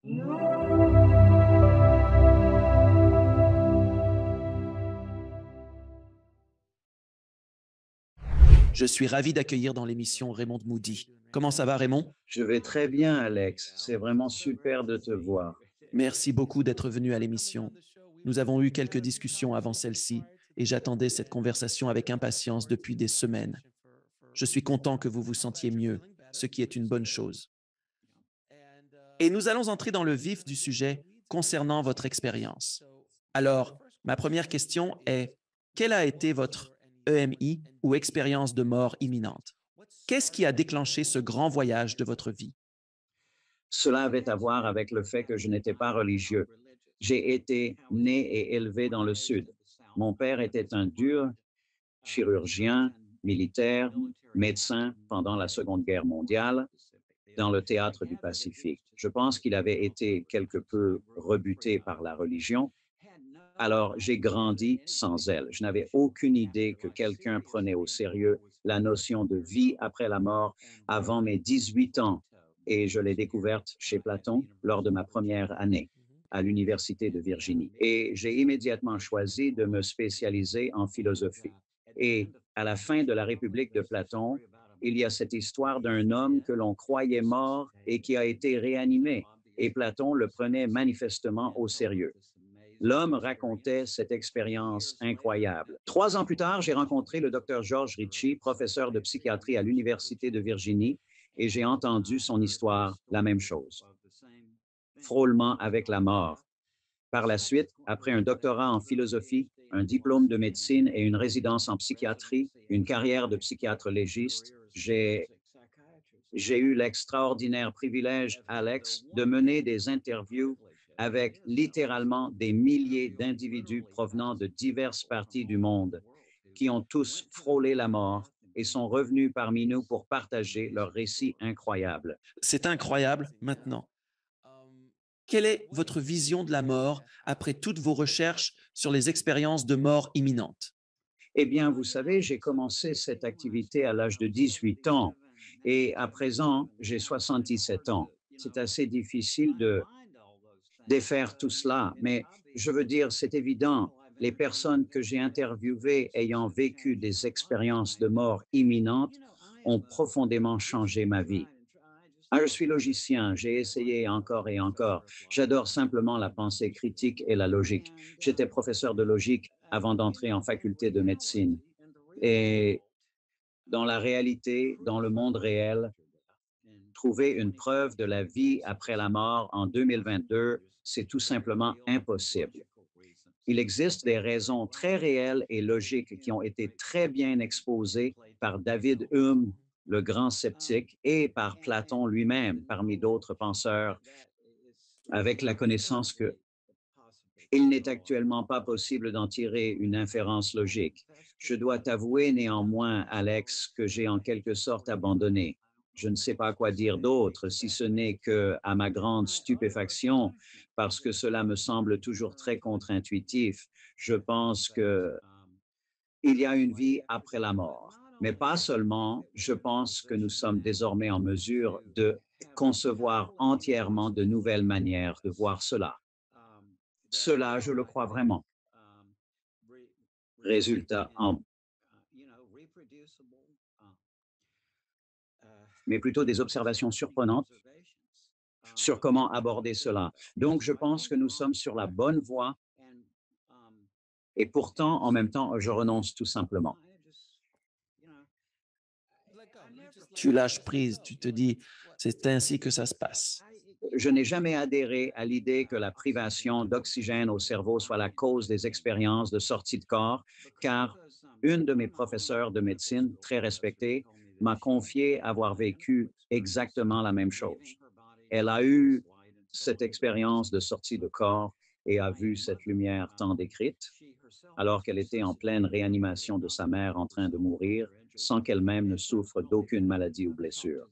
Je suis ravi d'accueillir dans l'émission Raymond Moody. Comment ça va, Raymond? Je vais très bien, Alex. C'est vraiment super de te voir. Merci beaucoup d'être venu à l'émission. Nous avons eu quelques discussions avant celle-ci et j'attendais cette conversation avec impatience depuis des semaines. Je suis content que vous vous sentiez mieux, ce qui est une bonne chose. Et nous allons entrer dans le vif du sujet concernant votre expérience. Alors, ma première question est, quelle a été votre EMI ou expérience de mort imminente? Qu'est-ce qui a déclenché ce grand voyage de votre vie? Cela avait à voir avec le fait que je n'étais pas religieux. J'ai été né et élevé dans le Sud. Mon père était un dur chirurgien, militaire, médecin pendant la Seconde Guerre mondiale dans le théâtre du Pacifique. Je pense qu'il avait été quelque peu rebuté par la religion. Alors, j'ai grandi sans elle. Je n'avais aucune idée que quelqu'un prenait au sérieux la notion de vie après la mort avant mes 18 ans. Et je l'ai découverte chez Platon lors de ma première année à l'Université de Virginie. Et j'ai immédiatement choisi de me spécialiser en philosophie. Et à la fin de la République de Platon, il y a cette histoire d'un homme que l'on croyait mort et qui a été réanimé. Et Platon le prenait manifestement au sérieux. L'homme racontait cette expérience incroyable. 3 ans plus tard, j'ai rencontré le docteur George Ritchie, professeur de psychiatrie à l'Université de Virginie, et j'ai entendu son histoire, la même chose. Frôlement avec la mort. Par la suite, après un doctorat en philosophie, un diplôme de médecine et une résidence en psychiatrie, une carrière de psychiatre légiste, j'ai eu l'extraordinaire privilège, Alex, de mener des interviews avec littéralement des milliers d'individus provenant de diverses parties du monde qui ont tous frôlé la mort et sont revenus parmi nous pour partager leurs récits incroyables. C'est incroyable maintenant. Quelle est votre vision de la mort après toutes vos recherches sur les expériences de mort imminente? Eh bien, vous savez, j'ai commencé cette activité à l'âge de 18 ans et à présent, j'ai 77 ans. C'est assez difficile de défaire tout cela, mais je veux dire, c'est évident, les personnes que j'ai interviewées ayant vécu des expériences de mort imminente ont profondément changé ma vie. Ah, je suis logicien, j'ai essayé encore et encore. J'adore simplement la pensée critique et la logique. J'étais professeur de logique avant d'entrer en faculté de médecine. Et dans la réalité, dans le monde réel, trouver une preuve de la vie après la mort en 2022, c'est tout simplement impossible. Il existe des raisons très réelles et logiques qui ont été très bien exposées par David Hume, le grand sceptique, et par Platon lui-même, parmi d'autres penseurs, avec la connaissance que il n'est actuellement pas possible d'en tirer une inférence logique. Je dois t'avouer néanmoins, Alex, que j'ai en quelque sorte abandonné. Je ne sais pas quoi dire d'autre, si ce n'est que, à ma grande stupéfaction, parce que cela me semble toujours très contre-intuitif, je pense que il y a une vie après la mort. Mais pas seulement, je pense que nous sommes désormais en mesure de concevoir entièrement de nouvelles manières de voir cela. Cela, je le crois vraiment. Résultat, mais plutôt des observations surprenantes sur comment aborder cela. Donc, je pense que nous sommes sur la bonne voie et pourtant, en même temps, je renonce tout simplement. Tu lâches prise, tu te dis, c'est ainsi que ça se passe. Je n'ai jamais adhéré à l'idée que la privation d'oxygène au cerveau soit la cause des expériences de sortie de corps, car une de mes professeurs de médecine, très respectée, m'a confié avoir vécu exactement la même chose. Elle a eu cette expérience de sortie de corps et a vu cette lumière tant décrite, alors qu'elle était en pleine réanimation de sa mère en train de mourir, sans qu'elle-même ne souffre d'aucune maladie ou blessure.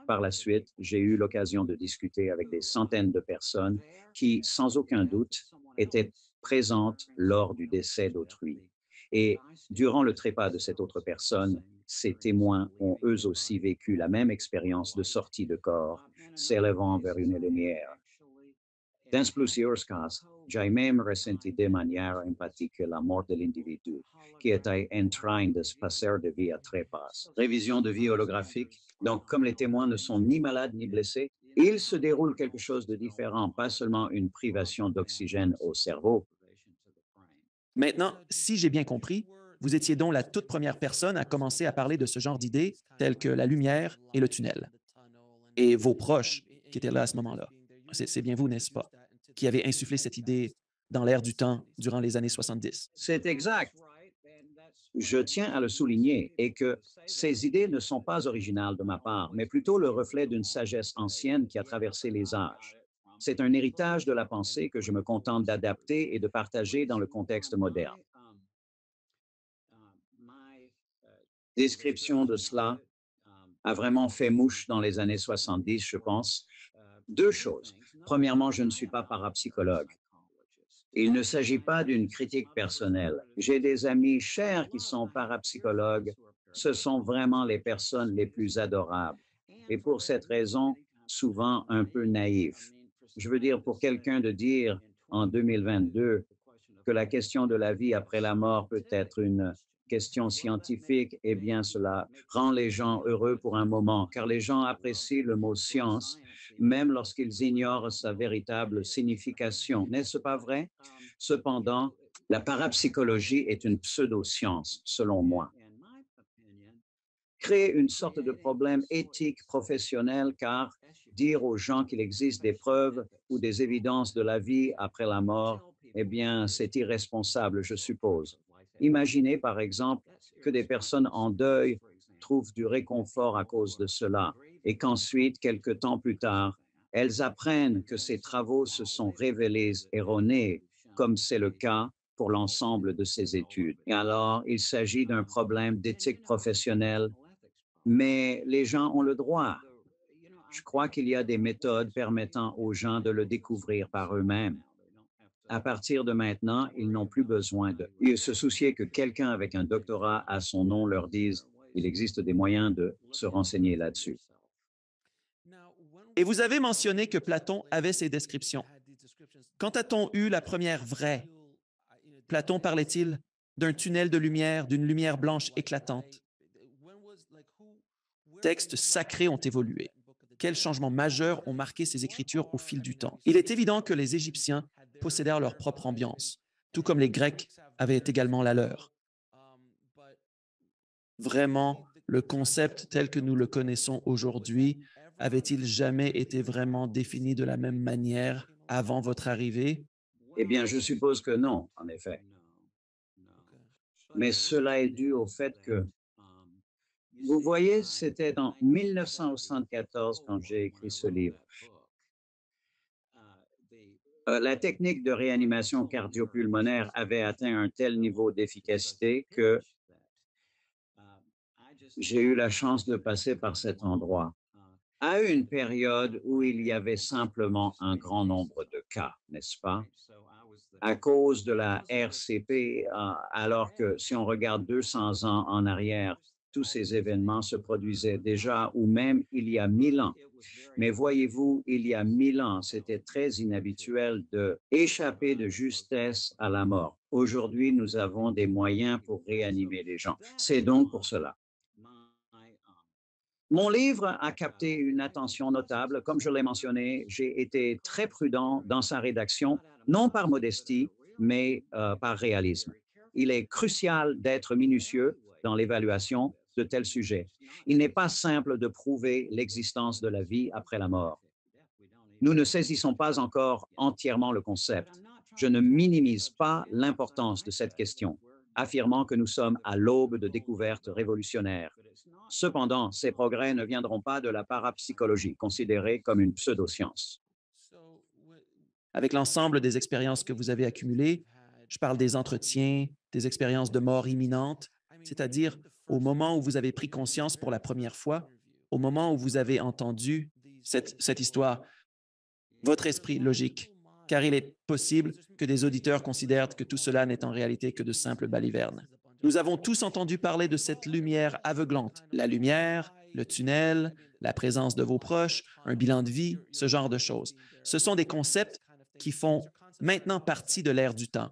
Par la suite, j'ai eu l'occasion de discuter avec des centaines de personnes qui, sans aucun doute, étaient présentes lors du décès d'autrui. Et durant le trépas de cette autre personne, ces témoins ont eux aussi vécu la même expérience de sortie de corps, s'élevant vers une lumière. Dans plusieurs cas, j'ai même ressenti de manière empathique la mort de l'individu qui était en train de se passer de vie à trépas. Révision de vie holographique. Donc, comme les témoins ne sont ni malades ni blessés, il se déroule quelque chose de différent, pas seulement une privation d'oxygène au cerveau. Maintenant, si j'ai bien compris, vous étiez donc la toute première personne à commencer à parler de ce genre d'idées telles que la lumière et le tunnel. Et vos proches qui étaient là à ce moment-là. C'est bien vous, n'est-ce pas, qui avez insufflé cette idée dans l'air du temps durant les années 70. C'est exact. Je tiens à le souligner et que ces idées ne sont pas originales de ma part, mais plutôt le reflet d'une sagesse ancienne qui a traversé les âges. C'est un héritage de la pensée que je me contente d'adapter et de partager dans le contexte moderne. Description de cela a vraiment fait mouche dans les années 70, je pense. Deux choses. Premièrement, je ne suis pas parapsychologue. Il ne s'agit pas d'une critique personnelle. J'ai des amis chers qui sont parapsychologues. Ce sont vraiment les personnes les plus adorables. Et pour cette raison, souvent un peu naïfs. Je veux dire, pour quelqu'un de dire en 2022 que la question de la vie après la mort peut être une question scientifique, eh bien, cela rend les gens heureux pour un moment, car les gens apprécient le mot science, même lorsqu'ils ignorent sa véritable signification. N'est-ce pas vrai? Cependant, la parapsychologie est une pseudo-science, selon moi. Crée une sorte de problème éthique professionnel, car dire aux gens qu'il existe des preuves ou des évidences de la vie après la mort, eh bien, c'est irresponsable, je suppose. Imaginez, par exemple, que des personnes en deuil trouvent du réconfort à cause de cela et qu'ensuite, quelque temps plus tard, elles apprennent que ces travaux se sont révélés erronés, comme c'est le cas pour l'ensemble de ces études. Et alors, il s'agit d'un problème d'éthique professionnelle, mais les gens ont le droit. Je crois qu'il y a des méthodes permettant aux gens de le découvrir par eux-mêmes. À partir de maintenant, ils n'ont plus besoin de se soucier que quelqu'un avec un doctorat à son nom leur dise il existe des moyens de se renseigner là-dessus. Et vous avez mentionné que Platon avait ces descriptions. Quand a-t-on eu la première vraie? Platon parlait-il d'un tunnel de lumière, d'une lumière blanche éclatante? Textes sacrés ont évolué. Quels changements majeurs ont marqué ces écritures au fil du temps? Il est évident que les Égyptiens possédèrent leur propre ambiance, tout comme les Grecs avaient également la leur. Vraiment, le concept tel que nous le connaissons aujourd'hui avait-il jamais été vraiment défini de la même manière avant votre arrivée? Eh bien, je suppose que non, en effet. Mais cela est dû au fait que, vous voyez, c'était en 1974 quand j'ai écrit ce livre. La technique de réanimation cardio-pulmonaire avait atteint un tel niveau d'efficacité que j'ai eu la chance de passer par cet endroit à une période où il y avait simplement un grand nombre de cas, n'est-ce pas? À cause de la RCP, alors que si on regarde 200 ans en arrière, tous ces événements se produisaient déjà ou même il y a 1000 ans. Mais voyez-vous, il y a 1000 ans, c'était très inhabituel de échapper de justesse à la mort. Aujourd'hui, nous avons des moyens pour réanimer les gens. C'est donc pour cela. Mon livre a capté une attention notable. Comme je l'ai mentionné, j'ai été très prudent dans sa rédaction, non par modestie, mais par réalisme. Il est crucial d'être minutieux dans l'évaluation de tels sujets. Il n'est pas simple de prouver l'existence de la vie après la mort. Nous ne saisissons pas encore entièrement le concept. Je ne minimise pas l'importance de cette question, affirmant que nous sommes à l'aube de découvertes révolutionnaires. Cependant, ces progrès ne viendront pas de la parapsychologie, considérée comme une pseudoscience. Avec l'ensemble des expériences que vous avez accumulées, je parle des entretiens, des expériences de mort imminente, c'est-à-dire au moment où vous avez pris conscience pour la première fois, au moment où vous avez entendu cette histoire, votre esprit logique, car il est possible que des auditeurs considèrent que tout cela n'est en réalité que de simples balivernes. Nous avons tous entendu parler de cette lumière aveuglante, la lumière, le tunnel, la présence de vos proches, un bilan de vie, ce genre de choses. Ce sont des concepts qui font maintenant partie de l'ère du temps.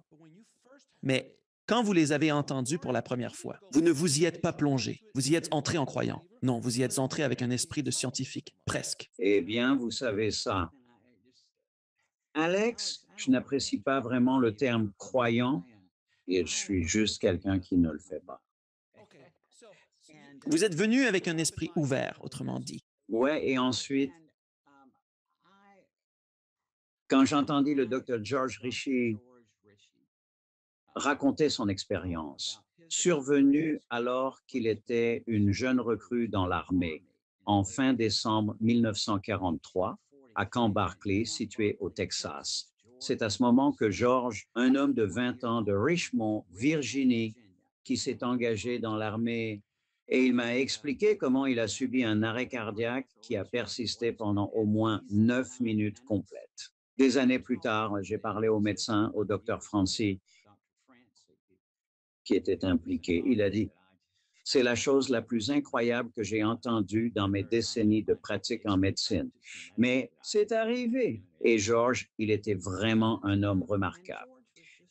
Mais quand vous les avez entendus pour la première fois, vous ne vous y êtes pas plongé, vous y êtes entré en croyant. Non, vous y êtes entré avec un esprit de scientifique, presque. Eh bien, vous savez ça. Alex, je n'apprécie pas vraiment le terme croyant et je suis juste quelqu'un qui ne le fait pas. Vous êtes venu avec un esprit ouvert, autrement dit. Ouais, et ensuite, quand j'entendis le docteur George Rishi raconter son expérience, survenue alors qu'il était une jeune recrue dans l'armée en fin décembre 1943 à Camp Barclay, situé au Texas. C'est à ce moment que George, un homme de 20 ans de Richmond, Virginie, qui s'est engagé dans l'armée, et il m'a expliqué comment il a subi un arrêt cardiaque qui a persisté pendant au moins 9 minutes complètes. Des années plus tard, j'ai parlé au médecin, au docteur Francis, qui était impliqué. Il a dit, c'est la chose la plus incroyable que j'ai entendue dans mes décennies de pratique en médecine. Mais c'est arrivé. Et George, il était vraiment un homme remarquable.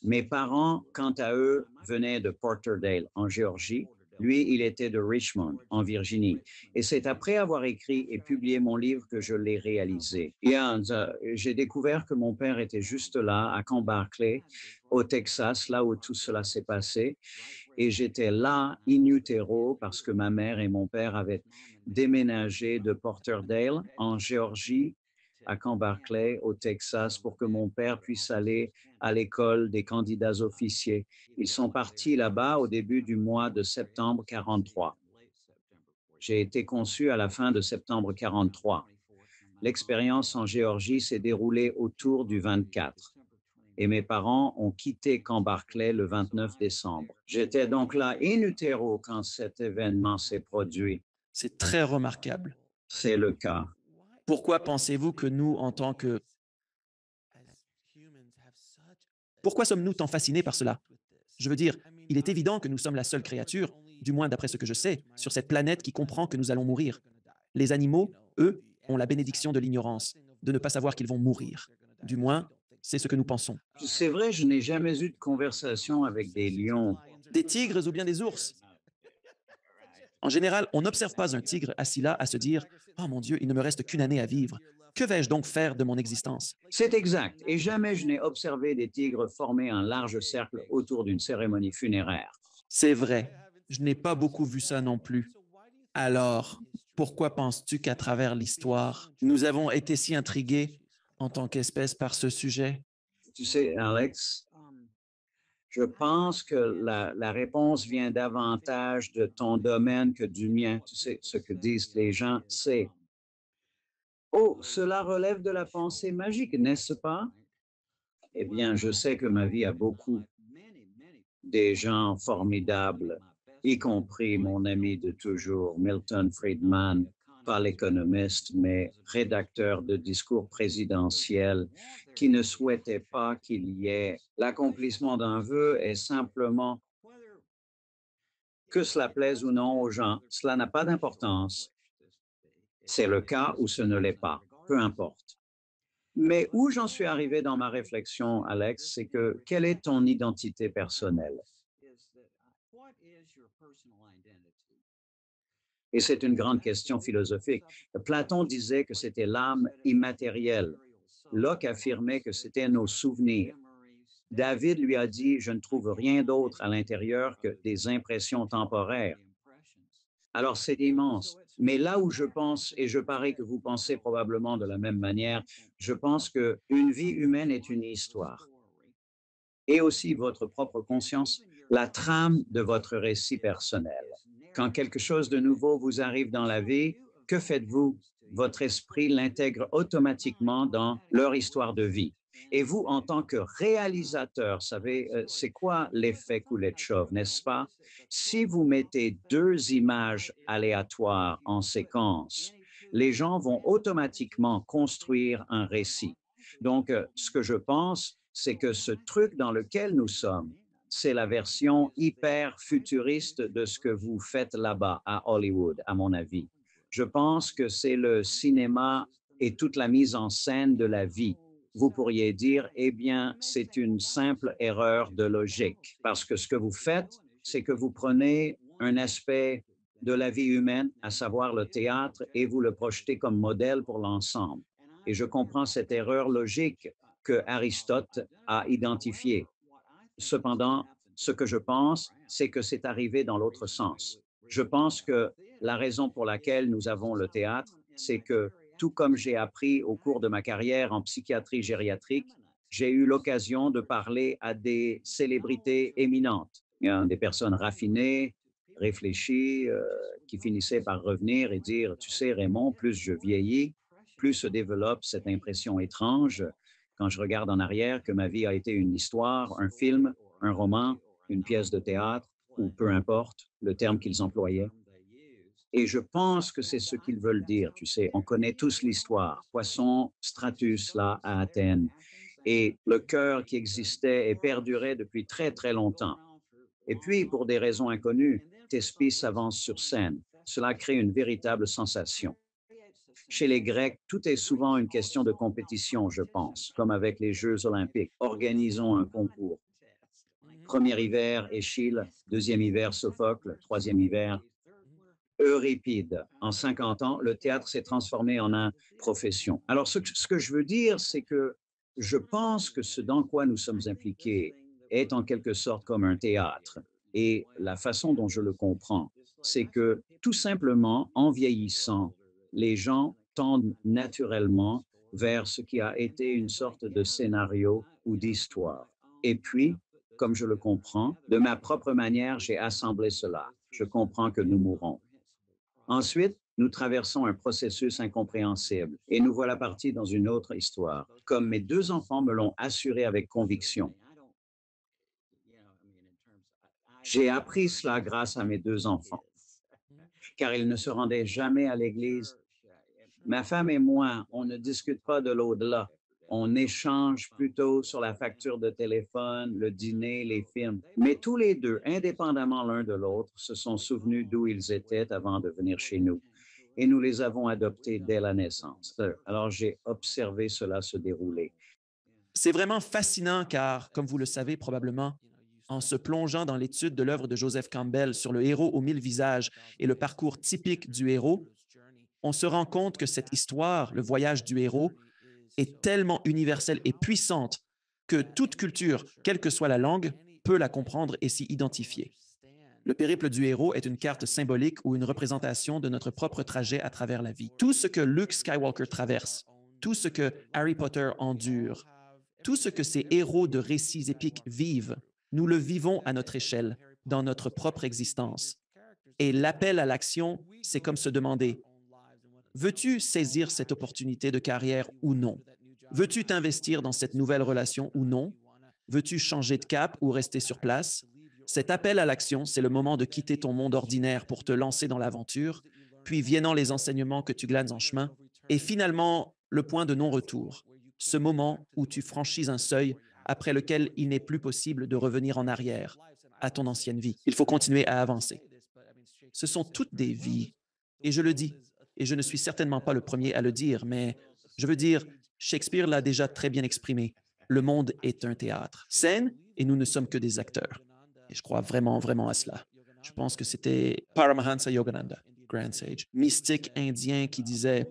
Mes parents, quant à eux, venaient de Porterdale, en Géorgie. Lui, il était de Richmond, en Virginie. Et c'est après avoir écrit et publié mon livre que je l'ai réalisé. J'ai découvert que mon père était juste là, à Camp Barclay, au Texas, là où tout cela s'est passé. Et j'étais là, in utero, parce que ma mère et mon père avaient déménagé de Porterdale, en Géorgie, à Camp Barclay, au Texas, pour que mon père puisse aller à l'école des candidats officiers. Ils sont partis là-bas au début du mois de septembre 43. J'ai été conçu à la fin de septembre 43. L'expérience en Géorgie s'est déroulée autour du 24 et mes parents ont quitté Camp Barclay le 29 décembre. J'étais donc là in utero quand cet événement s'est produit. C'est très remarquable. C'est le cas. Pourquoi pensez-vous que nous, en tant que... Pourquoi sommes-nous tant fascinés par cela? Je veux dire, il est évident que nous sommes la seule créature, du moins d'après ce que je sais, sur cette planète qui comprend que nous allons mourir. Les animaux, eux, ont la bénédiction de l'ignorance, de ne pas savoir qu'ils vont mourir. Du moins, c'est ce que nous pensons. C'est vrai, je n'ai jamais eu de conversation avec des lions. Des tigres ou bien des ours? En général, on n'observe pas un tigre assis là à se dire « Oh mon Dieu, il ne me reste qu'une année à vivre. Que vais-je donc faire de mon existence? » C'est exact. Et jamais je n'ai observé des tigres former un large cercle autour d'une cérémonie funéraire. C'est vrai, je n'ai pas beaucoup vu ça non plus. Alors, pourquoi penses-tu qu'à travers l'histoire, nous avons été si intrigués en tant qu'espèce par ce sujet? Tu sais, Alex, je pense que la réponse vient davantage de ton domaine que du mien. Tu sais, ce que disent les gens, c'est oh, cela relève de la pensée magique, n'est-ce pas? Eh bien, je sais que ma vie a beaucoup des gens formidables, y compris mon ami de toujours, Milton Friedman, pas l'économiste, mais rédacteur de discours présidentiels, qui ne souhaitait pas qu'il y ait l'accomplissement d'un vœu et simplement que cela plaise ou non aux gens, cela n'a pas d'importance. C'est le cas ou ce ne l'est pas, peu importe. Mais où j'en suis arrivé dans ma réflexion, Alex, c'est que quelle est ton identité personnelle? Et c'est une grande question philosophique. Platon disait que c'était l'âme immatérielle. Locke affirmait que c'était nos souvenirs. David lui a dit, je ne trouve rien d'autre à l'intérieur que des impressions temporaires. Alors c'est immense. Mais là où je pense, et je parie que vous pensez probablement de la même manière, je pense qu'une vie humaine est une histoire. Et aussi votre propre conscience, la trame de votre récit personnel. Quand quelque chose de nouveau vous arrive dans la vie, que faites-vous? Votre esprit l'intègre automatiquement dans leur histoire de vie. Et vous, en tant que réalisateur, savez, c'est quoi l'effet Kuleshov, n'est-ce pas? Si vous mettez deux images aléatoires en séquence, les gens vont automatiquement construire un récit. Donc, ce que je pense, c'est que ce truc dans lequel nous sommes, c'est la version hyper futuriste de ce que vous faites là-bas à Hollywood, à mon avis. Je pense que c'est le cinéma et toute la mise en scène de la vie. vous pourriez dire, eh bien, c'est une simple erreur de logique, parce que ce que vous faites, c'est que vous prenez un aspect de la vie humaine, à savoir le théâtre, et vous le projetez comme modèle pour l'ensemble. Et je comprends cette erreur logique que Aristote a identifiée. Cependant, ce que je pense, c'est que c'est arrivé dans l'autre sens. Je pense que la raison pour laquelle nous avons le théâtre, c'est que tout comme j'ai appris au cours de ma carrière en psychiatrie gériatrique, j'ai eu l'occasion de parler à des célébrités éminentes, des personnes raffinées, réfléchies, qui finissaient par revenir et dire, tu sais, Raymond, plus je vieillis, plus se développe cette impression étrange quand je regarde en arrière que ma vie a été une histoire, un film, un roman, une pièce de théâtre, ou peu importe le terme qu'ils employaient. Et je pense que c'est ce qu'ils veulent dire, tu sais. On connaît tous l'histoire. Poisson, Stratus, là, à Athènes. Et le cœur qui existait et perdurait depuis très, très longtemps. Et puis, pour des raisons inconnues, Thespis s'avance sur scène. Cela crée une véritable sensation. Chez les Grecs, tout est souvent une question de compétition, je pense, comme avec les Jeux olympiques. Organisons un concours. Premier hiver, Échille. Deuxième hiver, Sophocle. Troisième hiver, Euripide. En 50 ans, le théâtre s'est transformé en une profession. Alors, ce que je veux dire, c'est que je pense que ce dans quoi nous sommes impliqués est en quelque sorte comme un théâtre. Et la façon dont je le comprends, c'est que tout simplement, en vieillissant, les gens tendent naturellement vers ce qui a été une sorte de scénario ou d'histoire. Et puis, comme je le comprends, de ma propre manière, j'ai assemblé cela. Je comprends que nous mourrons. Ensuite, nous traversons un processus incompréhensible et nous voilà partis dans une autre histoire, comme mes deux enfants me l'ont assuré avec conviction. J'ai appris cela grâce à mes deux enfants, car ils ne se rendaient jamais à l'église. Ma femme et moi, on ne discute pas de l'au-delà. On échange plutôt sur la facture de téléphone, le dîner, les films. Mais tous les deux, indépendamment l'un de l'autre, se sont souvenus d'où ils étaient avant de venir chez nous. Et nous les avons adoptés dès la naissance. Alors j'ai observé cela se dérouler. C'est vraiment fascinant car, comme vous le savez probablement, en se plongeant dans l'étude de l'œuvre de Joseph Campbell sur le héros aux mille visages et le parcours typique du héros, on se rend compte que cette histoire, le voyage du héros, est tellement universelle et puissante que toute culture, quelle que soit la langue, peut la comprendre et s'y identifier. Le périple du héros est une carte symbolique ou une représentation de notre propre trajet à travers la vie. Tout ce que Luke Skywalker traverse, tout ce que Harry Potter endure, tout ce que ces héros de récits épiques vivent, nous le vivons à notre échelle, dans notre propre existence. Et l'appel à l'action, c'est comme se demander, veux-tu saisir cette opportunité de carrière ou non? Veux-tu t'investir dans cette nouvelle relation ou non? Veux-tu changer de cap ou rester sur place? Cet appel à l'action, c'est le moment de quitter ton monde ordinaire pour te lancer dans l'aventure, puis viennent les enseignements que tu glanes en chemin, et finalement le point de non-retour, ce moment où tu franchis un seuil après lequel il n'est plus possible de revenir en arrière à ton ancienne vie. Il faut continuer à avancer. Ce sont toutes des vies, et je le dis, et je ne suis certainement pas le premier à le dire, mais je veux dire, Shakespeare l'a déjà très bien exprimé. Le monde est un théâtre, scène, et nous ne sommes que des acteurs. Et je crois vraiment, vraiment à cela. Je pense que c'était Paramahansa Yogananda, Grand Sage, mystique indien qui disait,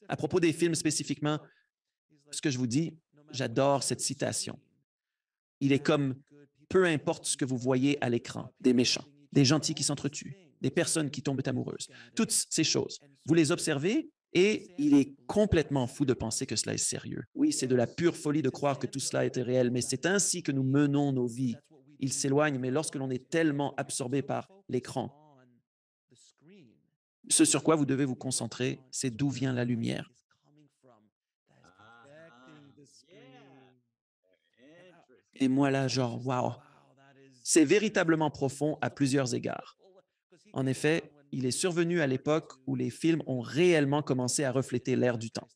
à propos des films spécifiquement, ce que je vous dis, j'adore cette citation. Il est comme, peu importe ce que vous voyez à l'écran, des méchants, des gentils qui s'entretuent, des personnes qui tombent amoureuses, toutes ces choses, vous les observez et il est complètement fou de penser que cela est sérieux. Oui, c'est de la pure folie de croire que tout cela était réel, mais c'est ainsi que nous menons nos vies. Il s'éloigne, mais lorsque l'on est tellement absorbé par l'écran, ce sur quoi vous devez vous concentrer, c'est d'où vient la lumière. Et moi là, genre, wow, c'est véritablement profond à plusieurs égards. En effet, il est survenu à l'époque où les films ont réellement commencé à refléter l'ère du temps,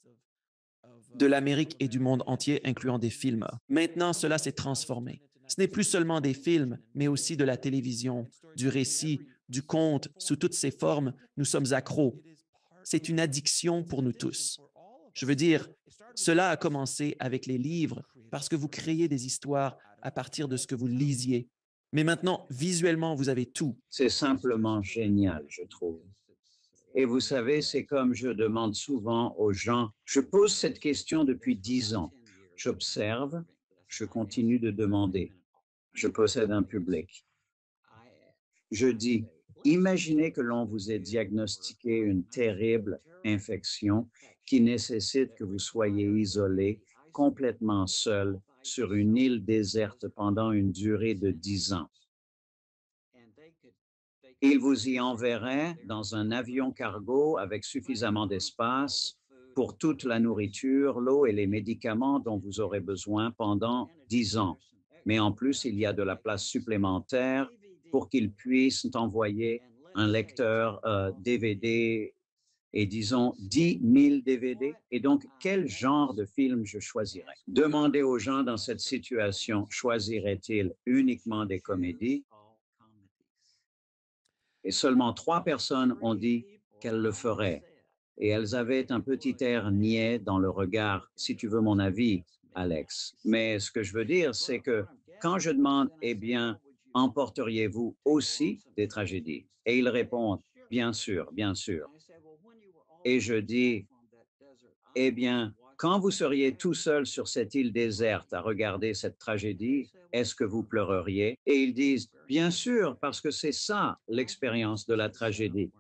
de l'Amérique et du monde entier, incluant des films. Maintenant, cela s'est transformé. Ce n'est plus seulement des films, mais aussi de la télévision, du récit, du conte, sous toutes ses formes, nous sommes accros. C'est une addiction pour nous tous. Je veux dire, cela a commencé avec les livres parce que vous créez des histoires à partir de ce que vous lisiez. Mais maintenant, visuellement, vous avez tout. C'est simplement génial, je trouve. Et vous savez, c'est comme je demande souvent aux gens, je pose cette question depuis 10 ans. J'observe, je continue de demander. Je possède un public. Je dis, imaginez que l'on vous ait diagnostiqué une terrible infection qui nécessite que vous soyez isolé, complètement seul, sur une île déserte pendant une durée de 10 ans. Ils vous y enverraient dans un avion cargo avec suffisamment d'espace pour toute la nourriture, l'eau et les médicaments dont vous aurez besoin pendant 10 ans. Mais en plus, il y a de la place supplémentaire pour qu'ils puissent envoyer un lecteur DVD et disons 10 000 DVD. Et donc, quel genre de film je choisirais? Demandez aux gens dans cette situation, choisiraient-ils uniquement des comédies? Et seulement 3 personnes ont dit qu'elles le feraient. Et elles avaient un petit air niais dans le regard, si tu veux mon avis, Alex. Mais ce que je veux dire, c'est que quand je demande, eh bien, emporteriez-vous aussi des tragédies? Et ils répondent, bien sûr, bien sûr. Et je dis, eh bien, quand vous seriez tout seul sur cette île déserte à regarder cette tragédie, est-ce que vous pleureriez? Et ils disent, bien sûr, parce que c'est ça l'expérience de la tragédie.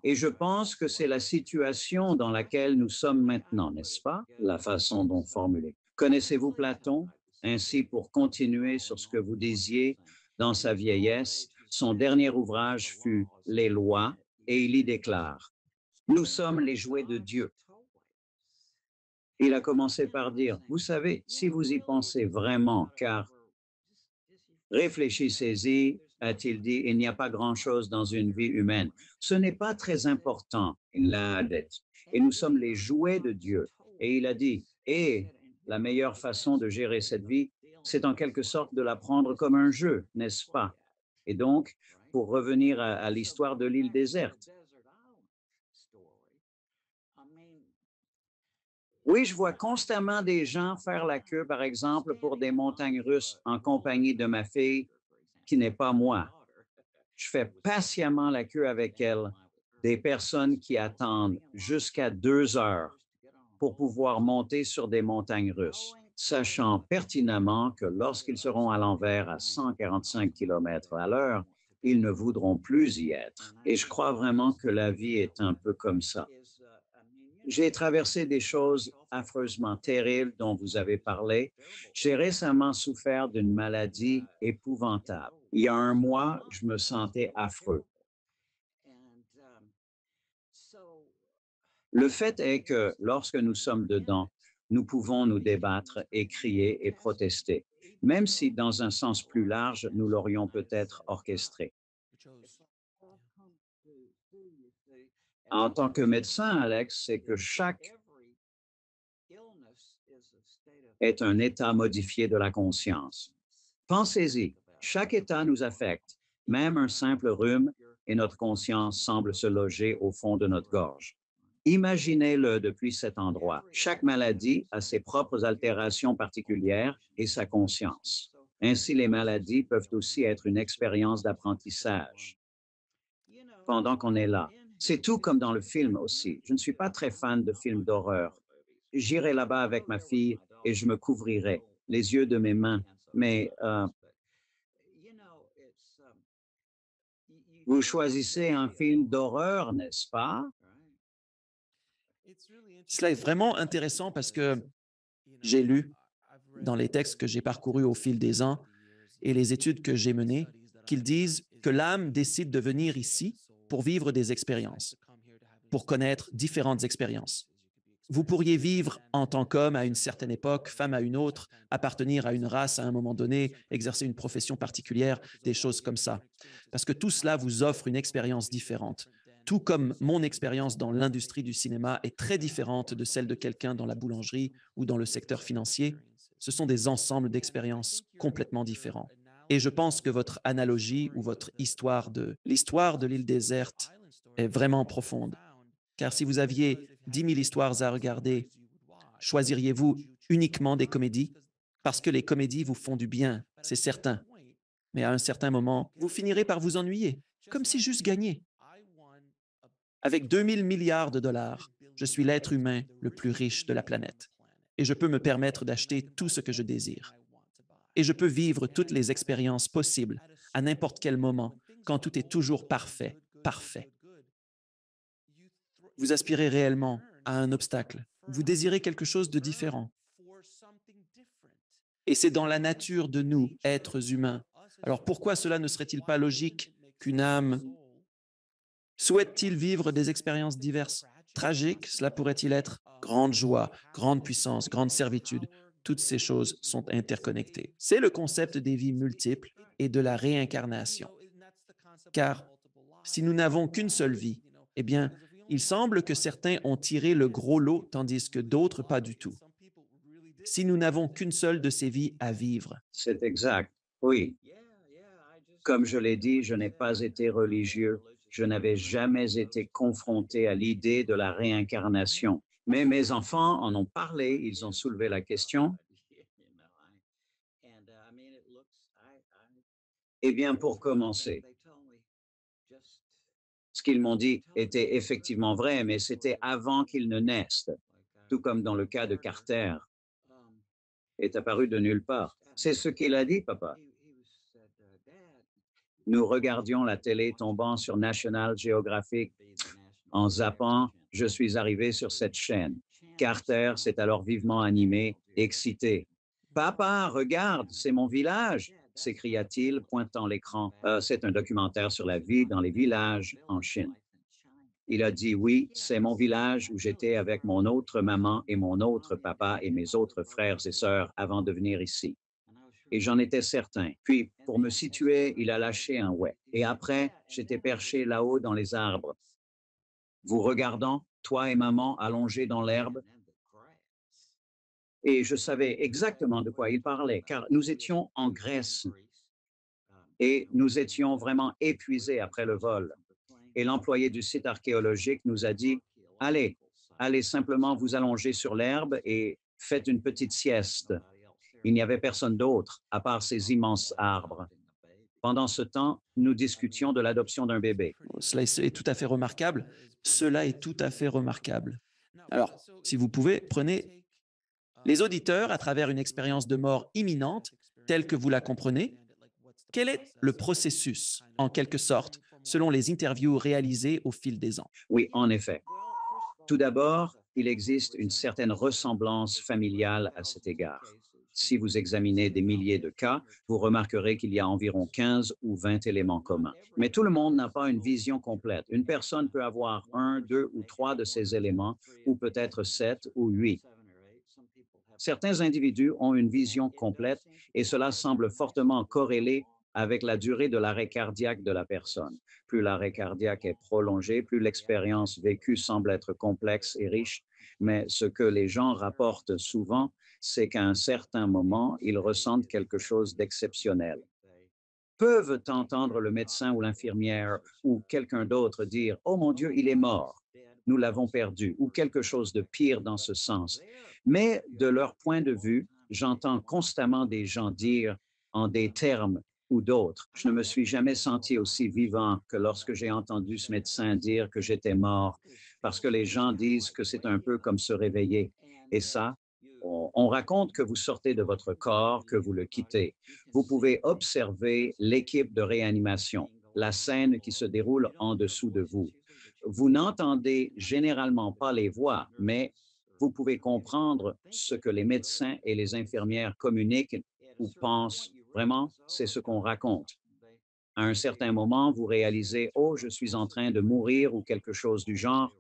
Et je pense que c'est la situation dans laquelle nous sommes maintenant, n'est-ce pas? La façon dont formuler. Connaissez-vous Platon? Ainsi, pour continuer sur ce que vous disiez, dans sa vieillesse, son dernier ouvrage fut Les lois, et il y déclare, nous sommes les jouets de Dieu. Il a commencé par dire, vous savez, si vous y pensez vraiment, car réfléchissez-y, a-t-il dit, il n'y a pas grand-chose dans une vie humaine. Ce n'est pas très important, il a dit. Et nous sommes les jouets de Dieu. Et il a dit, et la meilleure façon de gérer cette vie, c'est en quelque sorte de la prendre comme un jeu, n'est-ce pas? Et donc, pour revenir à l'histoire de l'île déserte, oui, je vois constamment des gens faire la queue, par exemple, pour des montagnes russes en compagnie de ma fille, qui n'est pas moi. Je fais patiemment la queue avec elle, des personnes qui attendent jusqu'à 2 heures pour pouvoir monter sur des montagnes russes, sachant pertinemment que lorsqu'ils seront à l'envers à 145 km à l'heure, ils ne voudront plus y être. Et je crois vraiment que la vie est un peu comme ça. J'ai traversé des choses affreusement terribles dont vous avez parlé. J'ai récemment souffert d'une maladie épouvantable. Il y a un mois, je me sentais affreux. Le fait est que lorsque nous sommes dedans, nous pouvons nous débattre et crier et protester, même si dans un sens plus large, nous l'aurions peut-être orchestré. En tant que médecin, Alex, c'est que chaque est un état modifié de la conscience. Pensez-y, chaque état nous affecte, même un simple rhume, et notre conscience semble se loger au fond de notre gorge. Imaginez-le depuis cet endroit. Chaque maladie a ses propres altérations particulières et sa conscience. Ainsi, les maladies peuvent aussi être une expérience d'apprentissage pendant qu'on est là. C'est tout comme dans le film aussi. Je ne suis pas très fan de films d'horreur. J'irai là-bas avec ma fille et je me couvrirai les yeux de mes mains. Mais vous choisissez un film d'horreur, n'est-ce pas? Cela est vraiment intéressant parce que j'ai lu dans les textes que j'ai parcourus au fil des ans et les études que j'ai menées qu'ils disent que l'âme décide de venir ici pour vivre des expériences, pour connaître différentes expériences. Vous pourriez vivre en tant qu'homme à une certaine époque, femme à une autre, appartenir à une race à un moment donné, exercer une profession particulière, des choses comme ça. Parce que tout cela vous offre une expérience différente. Tout comme mon expérience dans l'industrie du cinéma est très différente de celle de quelqu'un dans la boulangerie ou dans le secteur financier, ce sont des ensembles d'expériences complètement différents. Et je pense que votre analogie ou votre histoire de l'histoire de l'île déserte est vraiment profonde. Car si vous aviez 10 000 histoires à regarder, Choisiriez-vous uniquement des comédies? Parce que les comédies vous font du bien, c'est certain. Mais à un certain moment, vous finirez par vous ennuyer, comme si j'eusse gagné. Avec 2000 milliards de dollars, je suis l'être humain le plus riche de la planète. Et je peux me permettre d'acheter tout ce que je désire. Et je peux vivre toutes les expériences possibles à n'importe quel moment, quand tout est toujours parfait, parfait. Vous aspirez réellement à un obstacle. Vous désirez quelque chose de différent. Et c'est dans la nature de nous, êtres humains. Alors pourquoi cela ne serait-il pas logique qu'une âme souhaite-t-il vivre des expériences diverses? Tragiques, cela pourrait-il être? Grande joie, grande puissance, grande servitude. Toutes ces choses sont interconnectées. C'est le concept des vies multiples et de la réincarnation. Car si nous n'avons qu'une seule vie, eh bien, il semble que certains ont tiré le gros lot tandis que d'autres pas du tout. Si nous n'avons qu'une seule de ces vies à vivre, C'est exact. Oui, comme je l'ai dit, je n'ai pas été religieux. Je n'avais jamais été confronté à l'idée de la réincarnation. Mais mes enfants en ont parlé, ils ont soulevé la question. Eh bien, pour commencer, ce qu'ils m'ont dit était effectivement vrai, mais c'était avant qu'ils ne naissent, tout comme dans le cas de Carter, est apparu de nulle part. C'est ce qu'il a dit, papa. Nous regardions la télé tombant sur National Geographic. En zappant, je suis arrivé sur cette chaîne. Carter s'est alors vivement animé, excité. Papa, regarde, c'est mon village, s'écria-t-il, pointant l'écran. C'est un documentaire sur la vie dans les villages en Chine. Il a dit oui, c'est mon village où j'étais avec mon autre maman et mon autre papa et mes autres frères et sœurs avant de venir ici. Et j'en étais certain. Puis, pour me situer, il a lâché un ouais. Et après, j'étais perché là-haut dans les arbres, vous regardant, toi et maman allongés dans l'herbe. Et je savais exactement de quoi il parlait, car nous étions en Grèce et nous étions vraiment épuisés après le vol. Et l'employé du site archéologique nous a dit, allez, allez simplement vous allonger sur l'herbe et faites une petite sieste. Il n'y avait personne d'autre, à part ces immenses arbres. Pendant ce temps, nous discutions de l'adoption d'un bébé. cela est tout à fait remarquable. Cela est tout à fait remarquable. Alors, si vous pouvez, prenez les auditeurs à travers une expérience de mort imminente, telle que vous la comprenez. Quel est le processus, en quelque sorte, selon les interviews réalisées au fil des ans? Oui, en effet. Tout d'abord, il existe une certaine ressemblance familiale à cet égard. Si vous examinez des milliers de cas, vous remarquerez qu'il y a environ 15 ou 20 éléments communs. Mais tout le monde n'a pas une vision complète. Une personne peut avoir un, deux ou trois de ces éléments, ou peut-être 7 ou 8. Certains individus ont une vision complète et cela semble fortement corrélé avec la durée de l'arrêt cardiaque de la personne. Plus l'arrêt cardiaque est prolongé, plus l'expérience vécue semble être complexe et riche. Mais ce que les gens rapportent souvent, c'est qu'à un certain moment, ils ressentent quelque chose d'exceptionnel. Peuvent entendre le médecin ou l'infirmière ou quelqu'un d'autre dire « Oh mon Dieu, il est mort, nous l'avons perdu » ou quelque chose de pire dans ce sens. Mais de leur point de vue, j'entends constamment des gens dire en des termes ou d'autres. Je ne me suis jamais senti aussi vivant que lorsque j'ai entendu ce médecin dire que j'étais mort, parce que les gens disent que c'est un peu comme se réveiller. Et ça, on raconte que vous sortez de votre corps, que vous le quittez. Vous pouvez observer l'équipe de réanimation, la scène qui se déroule en dessous de vous. Vous n'entendez généralement pas les voix, mais vous pouvez comprendre ce que les médecins et les infirmières communiquent ou pensent. Vraiment, c'est ce qu'on raconte. À un certain moment, vous réalisez, oh, je suis en train de mourir ou quelque chose du genre.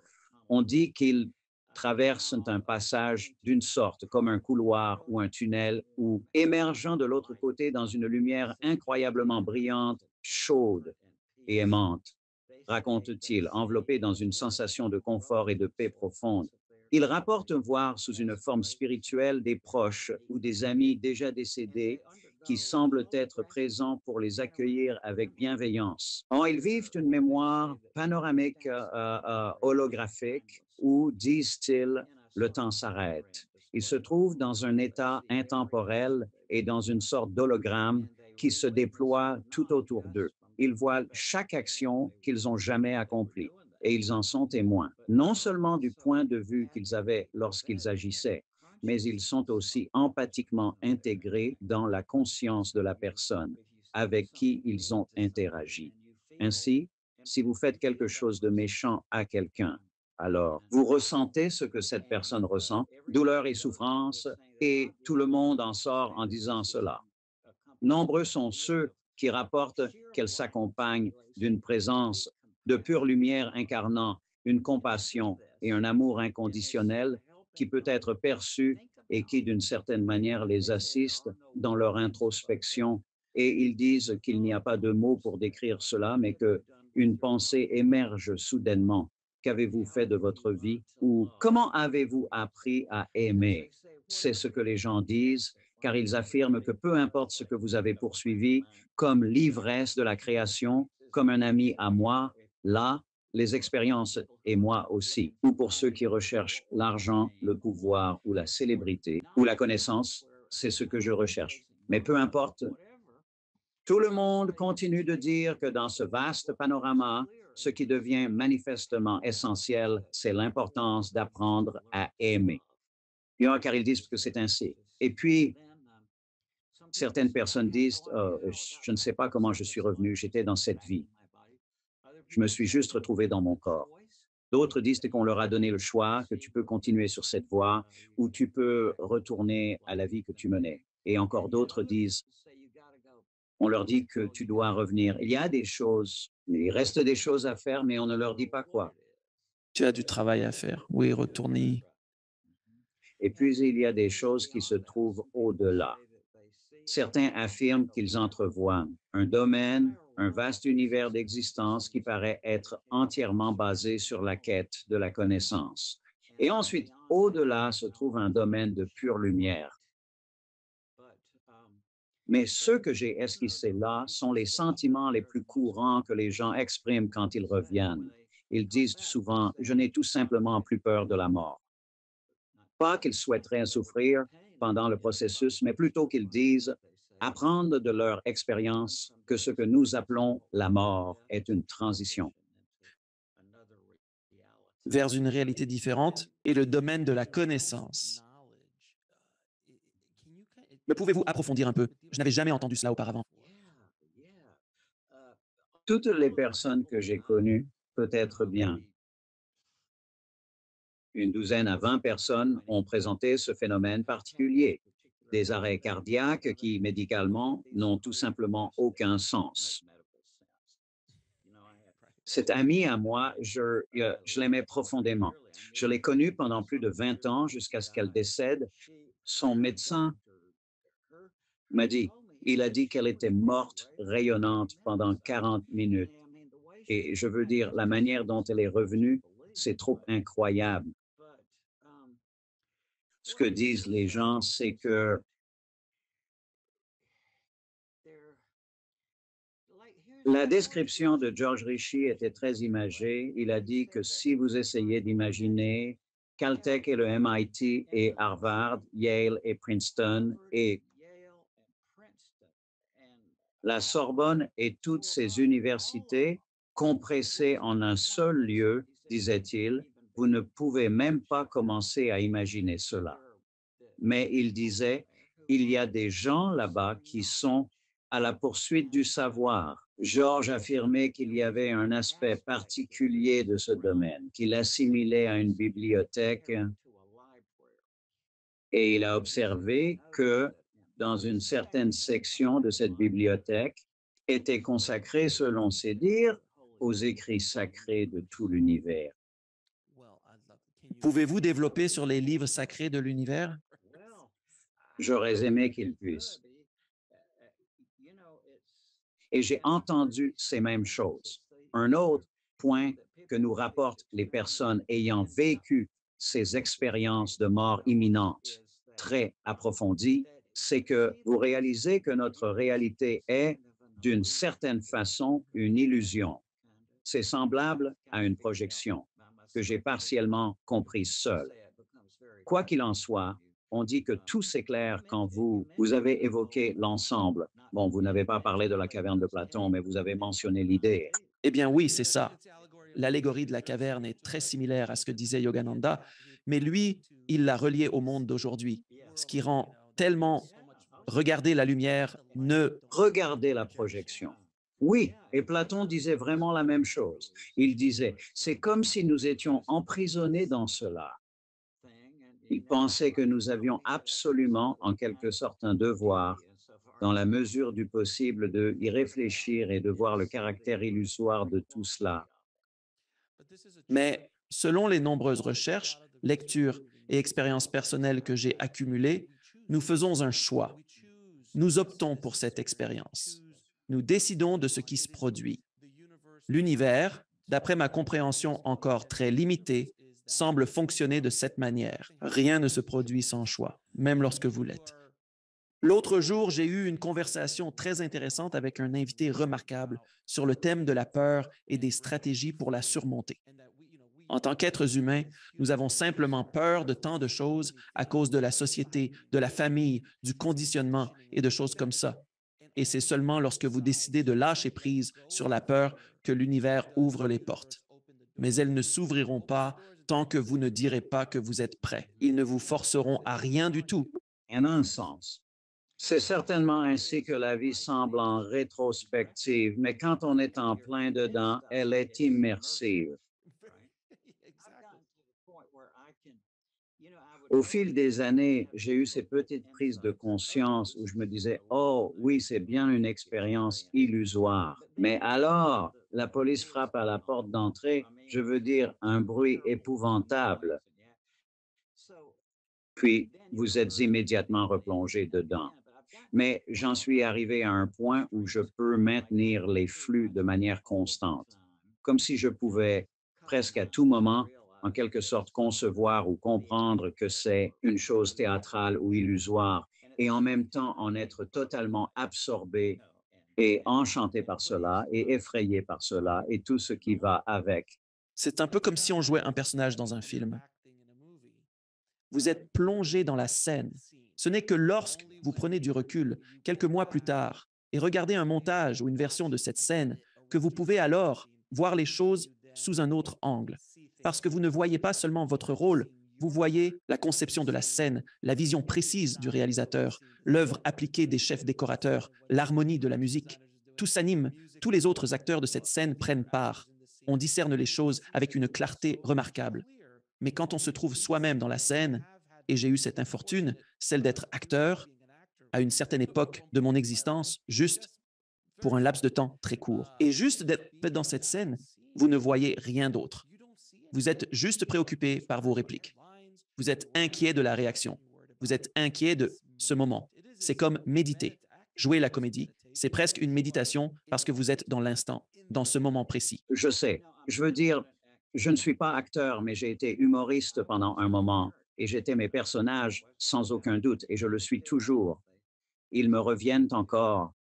On dit qu'ils traversent un passage d'une sorte, comme un couloir ou un tunnel, ou émergeant de l'autre côté dans une lumière incroyablement brillante, chaude et aimante, raconte-t-il, enveloppé dans une sensation de confort et de paix profonde. Il rapporte voir sous une forme spirituelle des proches ou des amis déjà décédés qui semblent être présents pour les accueillir avec bienveillance. Or, ils vivent une mémoire panoramique holographique où, disent-ils, le temps s'arrête. Ils se trouvent dans un état intemporel et dans une sorte d'hologramme qui se déploie tout autour d'eux. Ils voient chaque action qu'ils ont jamais accomplie et ils en sont témoins, non seulement du point de vue qu'ils avaient lorsqu'ils agissaient, mais ils sont aussi empathiquement intégrés dans la conscience de la personne avec qui ils ont interagi. Ainsi, si vous faites quelque chose de méchant à quelqu'un, alors vous ressentez ce que cette personne ressent, douleur et souffrance, et tout le monde en sort en disant cela. Nombreux sont ceux qui rapportent qu'elle s'accompagne d'une présence de pure lumière incarnant une compassion et un amour inconditionnel qui peut être perçu et qui, d'une certaine manière, les assiste dans leur introspection. Et ils disent qu'il n'y a pas de mots pour décrire cela, mais qu'une pensée émerge soudainement. Qu'avez-vous fait de votre vie? Ou comment avez-vous appris à aimer? C'est ce que les gens disent, car ils affirment que peu importe ce que vous avez poursuivi, comme l'ivresse de la création, comme un ami à moi, là, les expériences et moi aussi, ou pour ceux qui recherchent l'argent, le pouvoir ou la célébrité ou la connaissance, c'est ce que je recherche. Mais peu importe, tout le monde continue de dire que dans ce vaste panorama, ce qui devient manifestement essentiel, c'est l'importance d'apprendre à aimer. Car ils disent que c'est ainsi. Et puis, certaines personnes disent, oh, je ne sais pas comment je suis revenu, j'étais dans cette vie. Je me suis juste retrouvé dans mon corps. D'autres disent qu'on leur a donné le choix, que tu peux continuer sur cette voie ou tu peux retourner à la vie que tu menais. Et encore d'autres disent, on leur dit que tu dois revenir. Il y a des choses, il reste des choses à faire, mais on ne leur dit pas quoi. Tu as du travail à faire. Oui, retourner. Et puis, il y a des choses qui se trouvent au-delà. Certains affirment qu'ils entrevoient un domaine, un vaste univers d'existence qui paraît être entièrement basé sur la quête de la connaissance. Et ensuite, au-delà se trouve un domaine de pure lumière. Mais ceux que j'ai esquissés là sont les sentiments les plus courants que les gens expriment quand ils reviennent. Ils disent souvent, je n'ai tout simplement plus peur de la mort. Pas qu'ils souhaiteraient souffrir pendant le processus, mais plutôt qu'ils disent apprendre de leur expérience que ce que nous appelons la mort est une transition. Vers une réalité différente et le domaine de la connaissance. Mais pouvez-vous approfondir un peu? Je n'avais jamais entendu cela auparavant. Toutes les personnes que j'ai connues, peut-être bien une douzaine à 20 personnes ont présenté ce phénomène particulier, des arrêts cardiaques qui, médicalement, n'ont tout simplement aucun sens. Cette amie à moi, je l'aimais profondément. Je l'ai connue pendant plus de 20 ans jusqu'à ce qu'elle décède. Son médecin m'a dit, il a dit qu'elle était morte, rayonnante pendant 40 minutes. Et je veux dire, la manière dont elle est revenue, c'est trop incroyable. Ce que disent les gens, c'est que la description de George Rishi était très imagée. Il a dit que si vous essayez d'imaginer Caltech et le MIT et Harvard, Yale et Princeton et la Sorbonne et toutes ces universités compressées en un seul lieu, disait-il, vous ne pouvez même pas commencer à imaginer cela. Mais il disait, il y a des gens là-bas qui sont à la poursuite du savoir. Georges affirmait qu'il y avait un aspect particulier de ce domaine, qu'il assimilait à une bibliothèque, et il a observé que dans une certaine section de cette bibliothèque était consacrée, selon ses dires, aux écrits sacrés de tout l'univers. Pouvez-vous développer sur les livres sacrés de l'univers? J'aurais aimé qu'il puisse. Et j'ai entendu ces mêmes choses. Un autre point que nous rapportent les personnes ayant vécu ces expériences de mort imminente très approfondies, c'est que vous réalisez que notre réalité est, d'une certaine façon, une illusion. C'est semblable à une projection que j'ai partiellement comprise seule. Quoi qu'il en soit, on dit que tout s'éclaire quand vous avez évoqué l'ensemble. Bon, vous n'avez pas parlé de la caverne de Platon, mais vous avez mentionné l'idée. Eh bien oui, c'est ça. L'allégorie de la caverne est très similaire à ce que disait Yogananda, mais lui, il l'a relié au monde d'aujourd'hui, ce qui rend tellement regarder la lumière ne... Regardez la projection. Oui, et Platon disait vraiment la même chose. Il disait, c'est comme si nous étions emprisonnés dans cela. Il pensait que nous avions absolument, en quelque sorte, un devoir, dans la mesure du possible, de y réfléchir et de voir le caractère illusoire de tout cela. Mais selon les nombreuses recherches, lectures et expériences personnelles que j'ai accumulées, nous faisons un choix. Nous optons pour cette expérience. Nous décidons de ce qui se produit. L'univers, d'après ma compréhension encore très limitée, semble fonctionner de cette manière. Rien ne se produit sans choix, même lorsque vous l'êtes. L'autre jour, j'ai eu une conversation très intéressante avec un invité remarquable sur le thème de la peur et des stratégies pour la surmonter. En tant qu'êtres humains, nous avons simplement peur de tant de choses à cause de la société, de la famille, du conditionnement et de choses comme ça. Et c'est seulement lorsque vous décidez de lâcher prise sur la peur que l'univers ouvre les portes. Mais elles ne s'ouvriront pas tant que vous ne direz pas que vous êtes prêt. Ils ne vous forceront à rien du tout. En un sens, c'est certainement ainsi que la vie semble en rétrospective, mais quand on est en plein dedans, elle est immersive. Au fil des années, j'ai eu ces petites prises de conscience où je me disais, oh oui, c'est bien une expérience illusoire. Mais alors, la police frappe à la porte d'entrée, je veux dire un bruit épouvantable. Puis, vous êtes immédiatement replongé dedans. Mais j'en suis arrivé à un point où je peux maintenir les flux de manière constante, comme si je pouvais presque à tout moment, en quelque sorte, concevoir ou comprendre que c'est une chose théâtrale ou illusoire, et en même temps en être totalement absorbé et enchanté par cela et effrayé par cela et tout ce qui va avec. C'est un peu comme si on jouait un personnage dans un film. Vous êtes plongé dans la scène. Ce n'est que lorsque vous prenez du recul, quelques mois plus tard, et regardez un montage ou une version de cette scène, que vous pouvez alors voir les choses sous un autre angle. Parce que vous ne voyez pas seulement votre rôle, vous voyez la conception de la scène, la vision précise du réalisateur, l'œuvre appliquée des chefs décorateurs, l'harmonie de la musique. Tout s'anime, tous les autres acteurs de cette scène prennent part. On discerne les choses avec une clarté remarquable. Mais quand on se trouve soi-même dans la scène, et j'ai eu cette infortune, celle d'être acteur, à une certaine époque de mon existence, juste pour un laps de temps très court. Et juste d'être dans cette scène, vous ne voyez rien d'autre. Vous êtes juste préoccupé par vos répliques. Vous êtes inquiet de la réaction. Vous êtes inquiet de ce moment. C'est comme méditer. Jouer la comédie, c'est presque une méditation parce que vous êtes dans l'instant, dans ce moment précis. Je sais, je veux dire, je ne suis pas acteur, mais j'ai été humoriste pendant un moment et j'étais mes personnages sans aucun doute et je le suis toujours. Ils me reviennent encore.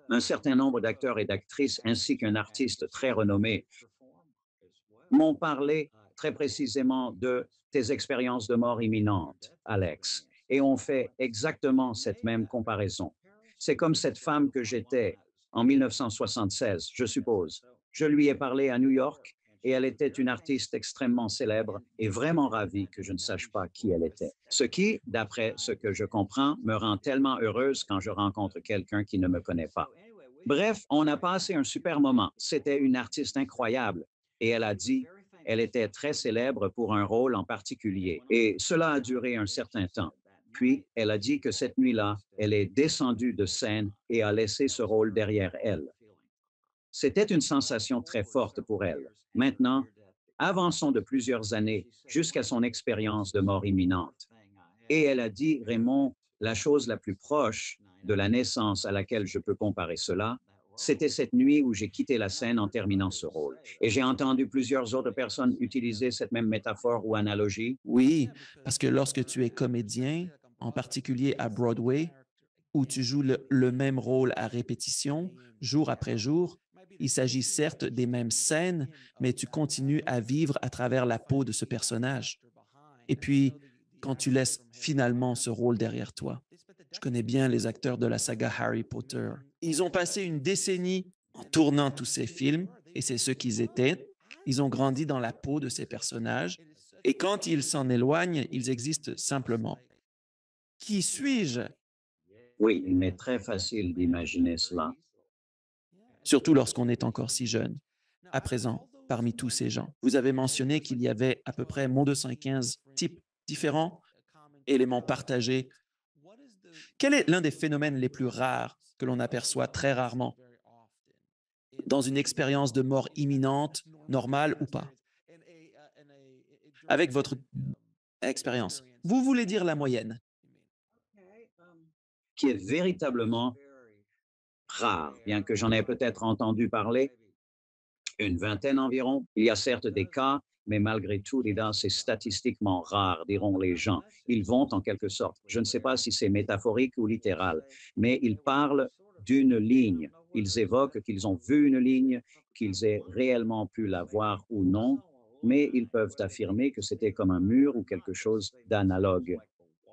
Un certain nombre d'acteurs et d'actrices ainsi qu'un artiste très renommé m'ont parlé très précisément de tes expériences de mort imminente, Alex, et ont fait exactement cette même comparaison. C'est comme cette femme que j'étais en 1976, je suppose. Je lui ai parlé à New York et elle était une artiste extrêmement célèbre et vraiment ravie que je ne sache pas qui elle était. Ce qui, d'après ce que je comprends, me rend tellement heureuse quand je rencontre quelqu'un qui ne me connaît pas. Bref, on a passé un super moment. C'était une artiste incroyable et elle a dit, elle était très célèbre pour un rôle en particulier et cela a duré un certain temps. Puis, elle a dit que cette nuit-là, elle est descendue de scène et a laissé ce rôle derrière elle. C'était une sensation très forte pour elle. Maintenant, avançons de plusieurs années jusqu'à son expérience de mort imminente. Et elle a dit, Raymond, la chose la plus proche de la naissance à laquelle je peux comparer cela, c'était cette nuit où j'ai quitté la scène en terminant ce rôle. Et j'ai entendu plusieurs autres personnes utiliser cette même métaphore ou analogie. Oui, parce que lorsque tu es comédien, en particulier à Broadway, où tu joues le même rôle à répétition, jour après jour, il s'agit certes des mêmes scènes, mais tu continues à vivre à travers la peau de ce personnage. Et puis, quand tu laisses finalement ce rôle derrière toi. Je connais bien les acteurs de la saga Harry Potter. Ils ont passé une décennie en tournant tous ces films, et c'est ce qu'ils étaient. Ils ont grandi dans la peau de ces personnages, et quand ils s'en éloignent, ils existent simplement. Qui suis-je? Oui, il m'est très facile d'imaginer cela. Surtout lorsqu'on est encore si jeune. À présent, parmi tous ces gens, vous avez mentionné qu'il y avait à peu près moins de 115 types différents, éléments partagés. Quel est l'un des phénomènes les plus rares que l'on aperçoit très rarement dans une expérience de mort imminente, normale ou pas? Avec votre expérience, vous voulez dire la moyenne? Qui est véritablement rare, bien que j'en ai peut-être entendu parler, une vingtaine environ. Il y a certes des cas, mais malgré tout, Lida, c'est statistiquement rare, diront les gens. Ils vont en quelque sorte. Je ne sais pas si c'est métaphorique ou littéral, mais ils parlent d'une ligne. Ils évoquent qu'ils ont vu une ligne, qu'ils aient réellement pu la voir ou non, mais ils peuvent affirmer que c'était comme un mur ou quelque chose d'analogue.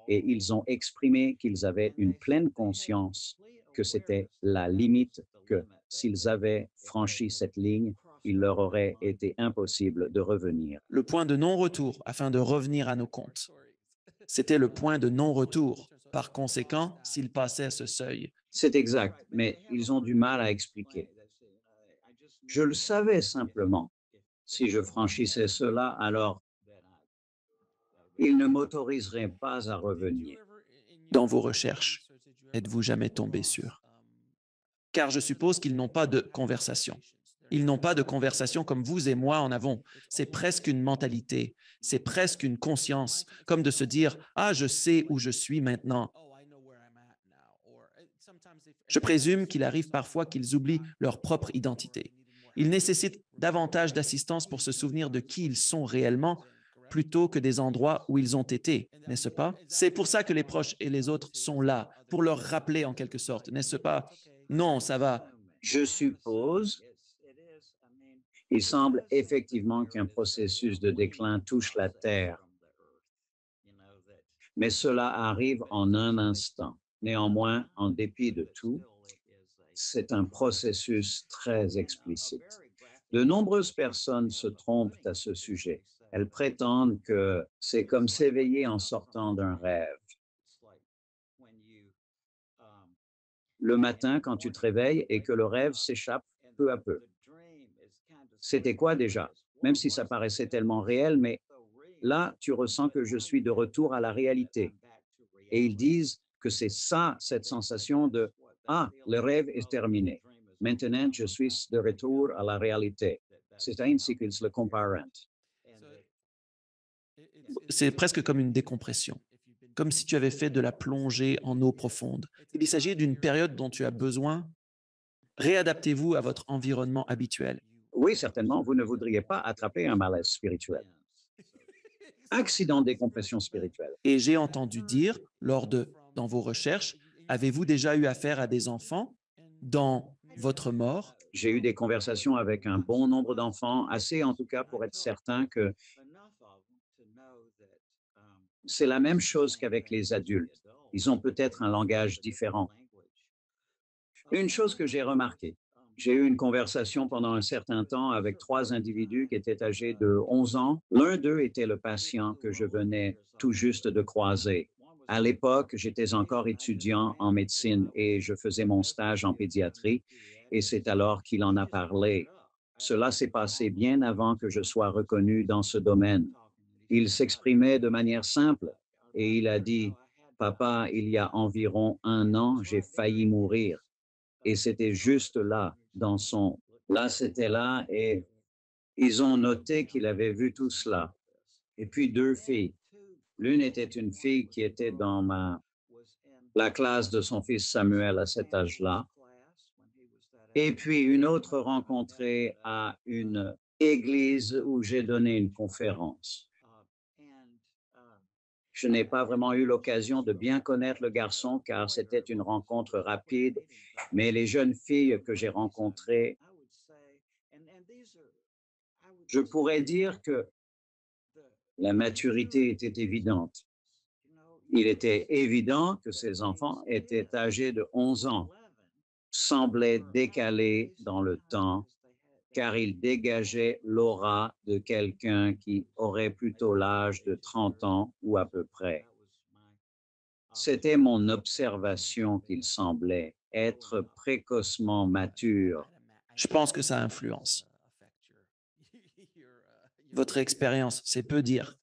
Et ils ont exprimé qu'ils avaient une pleine conscience que c'était la limite, que s'ils avaient franchi cette ligne, il leur aurait été impossible de revenir. Le point de non-retour afin de revenir à nos comptes. C'était le point de non-retour. Par conséquent, s'ils passaient ce seuil. C'est exact, mais ils ont du mal à expliquer. Je le savais simplement. Si je franchissais cela, alors ils ne m'autoriseraient pas à revenir. Dans vos recherches, êtes-vous jamais tombé sur? Car je suppose qu'ils n'ont pas de conversation. Ils n'ont pas de conversation comme vous et moi en avons. C'est presque une mentalité, c'est presque une conscience, comme de se dire, ah, je sais où je suis maintenant. Je présume qu'il arrive parfois qu'ils oublient leur propre identité. Ils nécessitent davantage d'assistance pour se souvenir de qui ils sont réellement plutôt que des endroits où ils ont été, n'est-ce pas? C'est pour ça que les proches et les autres sont là, pour leur rappeler en quelque sorte, n'est-ce pas? Non, ça va. Je suppose, il semble effectivement qu'un processus de déclin touche la Terre, mais cela arrive en un instant. Néanmoins, en dépit de tout, c'est un processus très explicite. De nombreuses personnes se trompent à ce sujet. Elles prétendent que c'est comme s'éveiller en sortant d'un rêve. Le matin, quand tu te réveilles et que le rêve s'échappe peu à peu. C'était quoi déjà? Même si ça paraissait tellement réel, mais là, tu ressens que je suis de retour à la réalité. Et ils disent que c'est ça, cette sensation de ah, le rêve est terminé. Maintenant, je suis de retour à la réalité. C'est ainsi qu'ils le comparent. C'est presque comme une décompression, comme si tu avais fait de la plongée en eau profonde. Il s'agit d'une période dont tu as besoin. Réadaptez-vous à votre environnement habituel. Oui, certainement, vous ne voudriez pas attraper un malaise spirituel. Accident de décompression spirituelle. Et j'ai entendu dire, dans vos recherches, avez-vous déjà eu affaire à des enfants dans votre mort? J'ai eu des conversations avec un bon nombre d'enfants, assez en tout cas pour être certain que c'est la même chose qu'avec les adultes. Ils ont peut-être un langage différent. Une chose que j'ai remarquée, j'ai eu une conversation pendant un certain temps avec trois individus qui étaient âgés de 11 ans. L'un d'eux était le patient que je venais tout juste de croiser. À l'époque, j'étais encore étudiant en médecine et je faisais mon stage en pédiatrie et c'est alors qu'il en a parlé. Cela s'est passé bien avant que je sois reconnu dans ce domaine. Il s'exprimait de manière simple et il a dit, Papa, il y a environ un an, j'ai failli mourir. Et c'était juste là, dans son... Là, c'était là et ils ont noté qu'il avait vu tout cela. Et puis deux filles. L'une était une fille qui était dans la classe de son fils Samuel à cet âge-là. Et puis une autre rencontrée à une église où j'ai donné une conférence. Je n'ai pas vraiment eu l'occasion de bien connaître le garçon car c'était une rencontre rapide, mais les jeunes filles que j'ai rencontrées, je pourrais dire que La maturité était évidente. Il était évident que ces enfants étaient âgés de 11 ans, semblaient décalés dans le temps, car ils dégageaient l'aura de quelqu'un qui aurait plutôt l'âge de 30 ans ou à peu près. C'était mon observation qu'ils semblaient être précocement matures. Je pense que ça influence. Votre expérience, c'est peu dire.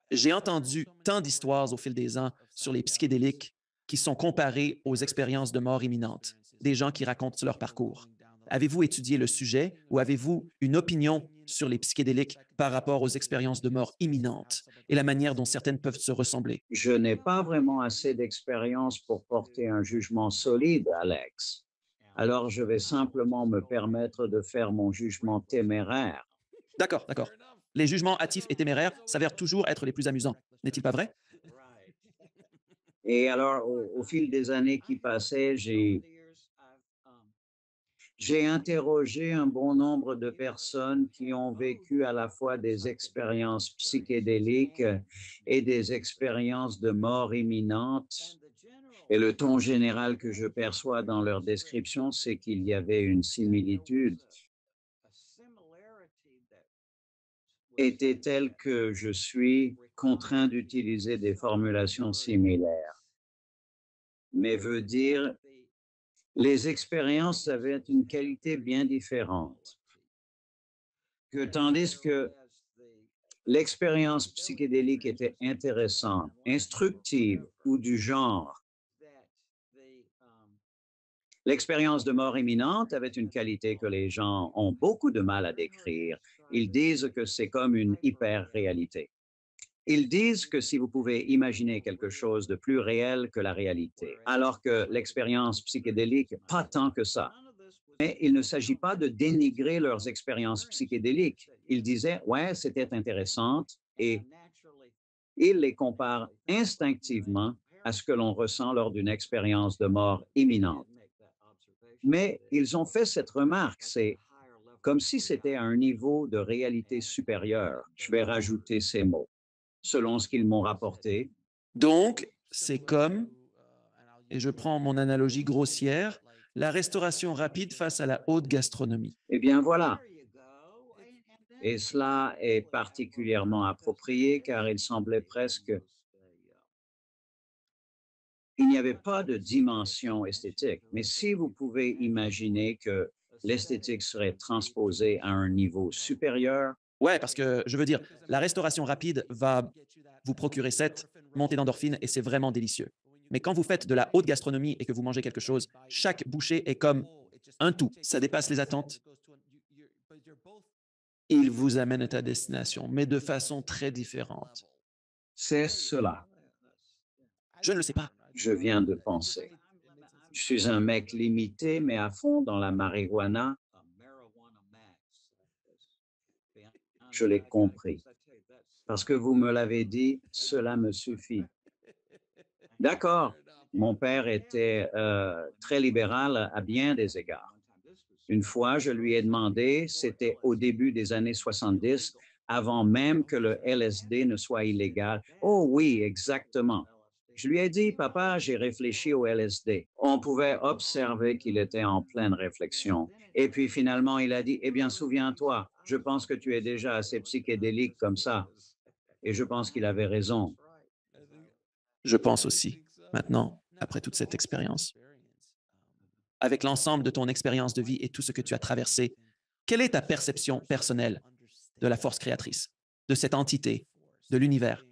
J'ai entendu tant d'histoires au fil des ans sur les psychédéliques qui sont comparées aux expériences de mort imminente, des gens qui racontent leur parcours. Avez-vous étudié le sujet ou avez-vous une opinion sur les psychédéliques par rapport aux expériences de mort imminente et la manière dont certaines peuvent se ressembler? Je n'ai pas vraiment assez d'expérience pour porter un jugement solide, Alex. Alors je vais simplement me permettre de faire mon jugement téméraire. D'accord, d'accord. Les jugements hâtifs et téméraires s'avèrent toujours être les plus amusants, n'est-il pas vrai? Et alors, au fil des années qui passaient, j'ai interrogé un bon nombre de personnes qui ont vécu à la fois des expériences psychédéliques et des expériences de mort imminente. Et le ton général que je perçois dans leur description, c'est qu'il y avait une similitude. Était telle que je suis contraint d'utiliser des formulations similaires, mais veut dire les expériences avaient une qualité bien différente. Que tandis que l'expérience psychédélique était intéressante, instructive ou du genre, l'expérience de mort imminente avait une qualité que les gens ont beaucoup de mal à décrire. Ils disent que c'est comme une hyper-réalité. Ils disent que si vous pouvez imaginer quelque chose de plus réel que la réalité, alors que l'expérience psychédélique, pas tant que ça. Mais il ne s'agit pas de dénigrer leurs expériences psychédéliques. Ils disaient, ouais, c'était intéressante et ils les comparent instinctivement à ce que l'on ressent lors d'une expérience de mort imminente. Mais ils ont fait cette remarque, c'est comme si c'était à un niveau de réalité supérieur. Je vais rajouter ces mots. Selon ce qu'ils m'ont rapporté, Donc, c'est comme, et je prends mon analogie grossière, la restauration rapide face à la haute gastronomie. eh bien voilà. Et cela est particulièrement approprié car il semblait presque il n'y avait pas de dimension esthétique. Mais si vous pouvez imaginer que l'esthétique serait transposée à un niveau supérieur, Ouais, parce que je veux dire, la restauration rapide va vous procurer cette montée d'endorphine et c'est vraiment délicieux. Mais quand vous faites de la haute gastronomie et que vous mangez quelque chose, chaque bouchée est comme un tout. Ça dépasse les attentes. Il vous amène à ta destination, mais de façon très différente. c'est cela. Je ne le sais pas. Je viens de penser. Je suis un mec limité, mais à fond dans la marijuana. Je l'ai compris. Parce que vous me l'avez dit, cela me suffit. D'accord, mon père était très libéral à bien des égards. Une fois, je lui ai demandé, c'était au début des années 70, avant même que le LSD ne soit illégal. Oh oui, exactement. Je lui ai dit, papa, j'ai réfléchi au LSD. On pouvait observer qu'il était en pleine réflexion. Et puis finalement, il a dit, eh bien, souviens-toi, je pense que tu es déjà assez psychédélique comme ça. Et je pense qu'il avait raison. Je pense aussi, maintenant, après toute cette expérience. Avec l'ensemble de ton expérience de vie et tout ce que tu as traversé, quelle est ta perception personnelle de la force créatrice, de cette entité, de l'univers?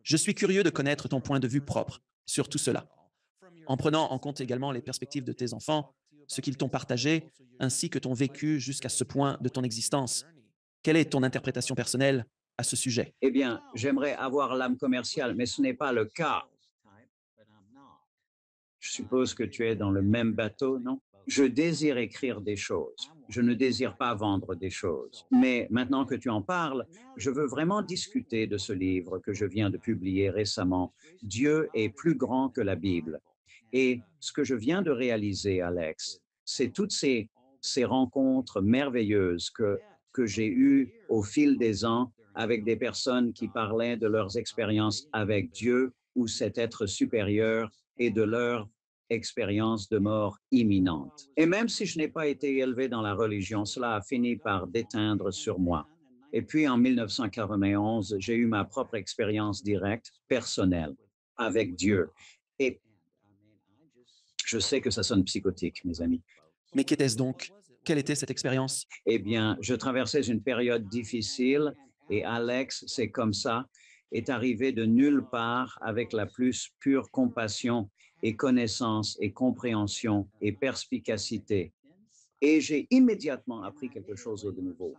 Je suis curieux de connaître ton point de vue propre sur tout cela, en prenant en compte également les perspectives de tes enfants, ce qu'ils t'ont partagé, ainsi que ton vécu jusqu'à ce point de ton existence. Quelle est ton interprétation personnelle à ce sujet? Eh bien, j'aimerais avoir l'âme commerciale, mais ce n'est pas le cas. Je suppose que tu es dans le même bateau, non? Je désire écrire des choses. Je ne désire pas vendre des choses. Mais maintenant que tu en parles, je veux vraiment discuter de ce livre que je viens de publier récemment, Dieu est plus grand que la Bible. Et ce que je viens de réaliser, Alex, c'est toutes ces rencontres merveilleuses que j'ai eues au fil des ans avec des personnes qui parlaient de leurs expériences avec Dieu ou cet être supérieur et de leur expérience de mort imminente. Et même si je n'ai pas été élevé dans la religion, cela a fini par déteindre sur moi. Et puis en 1991, j'ai eu ma propre expérience directe, personnelle, avec Dieu. Et je sais que ça sonne psychotique, mes amis. Mais qu'était-ce donc? Quelle était cette expérience? Eh bien, je traversais une période difficile et Alex, c'est comme ça, est arrivé de nulle part avec la plus pure compassion et connaissance et compréhension et perspicacité. Et j'ai immédiatement appris quelque chose de nouveau.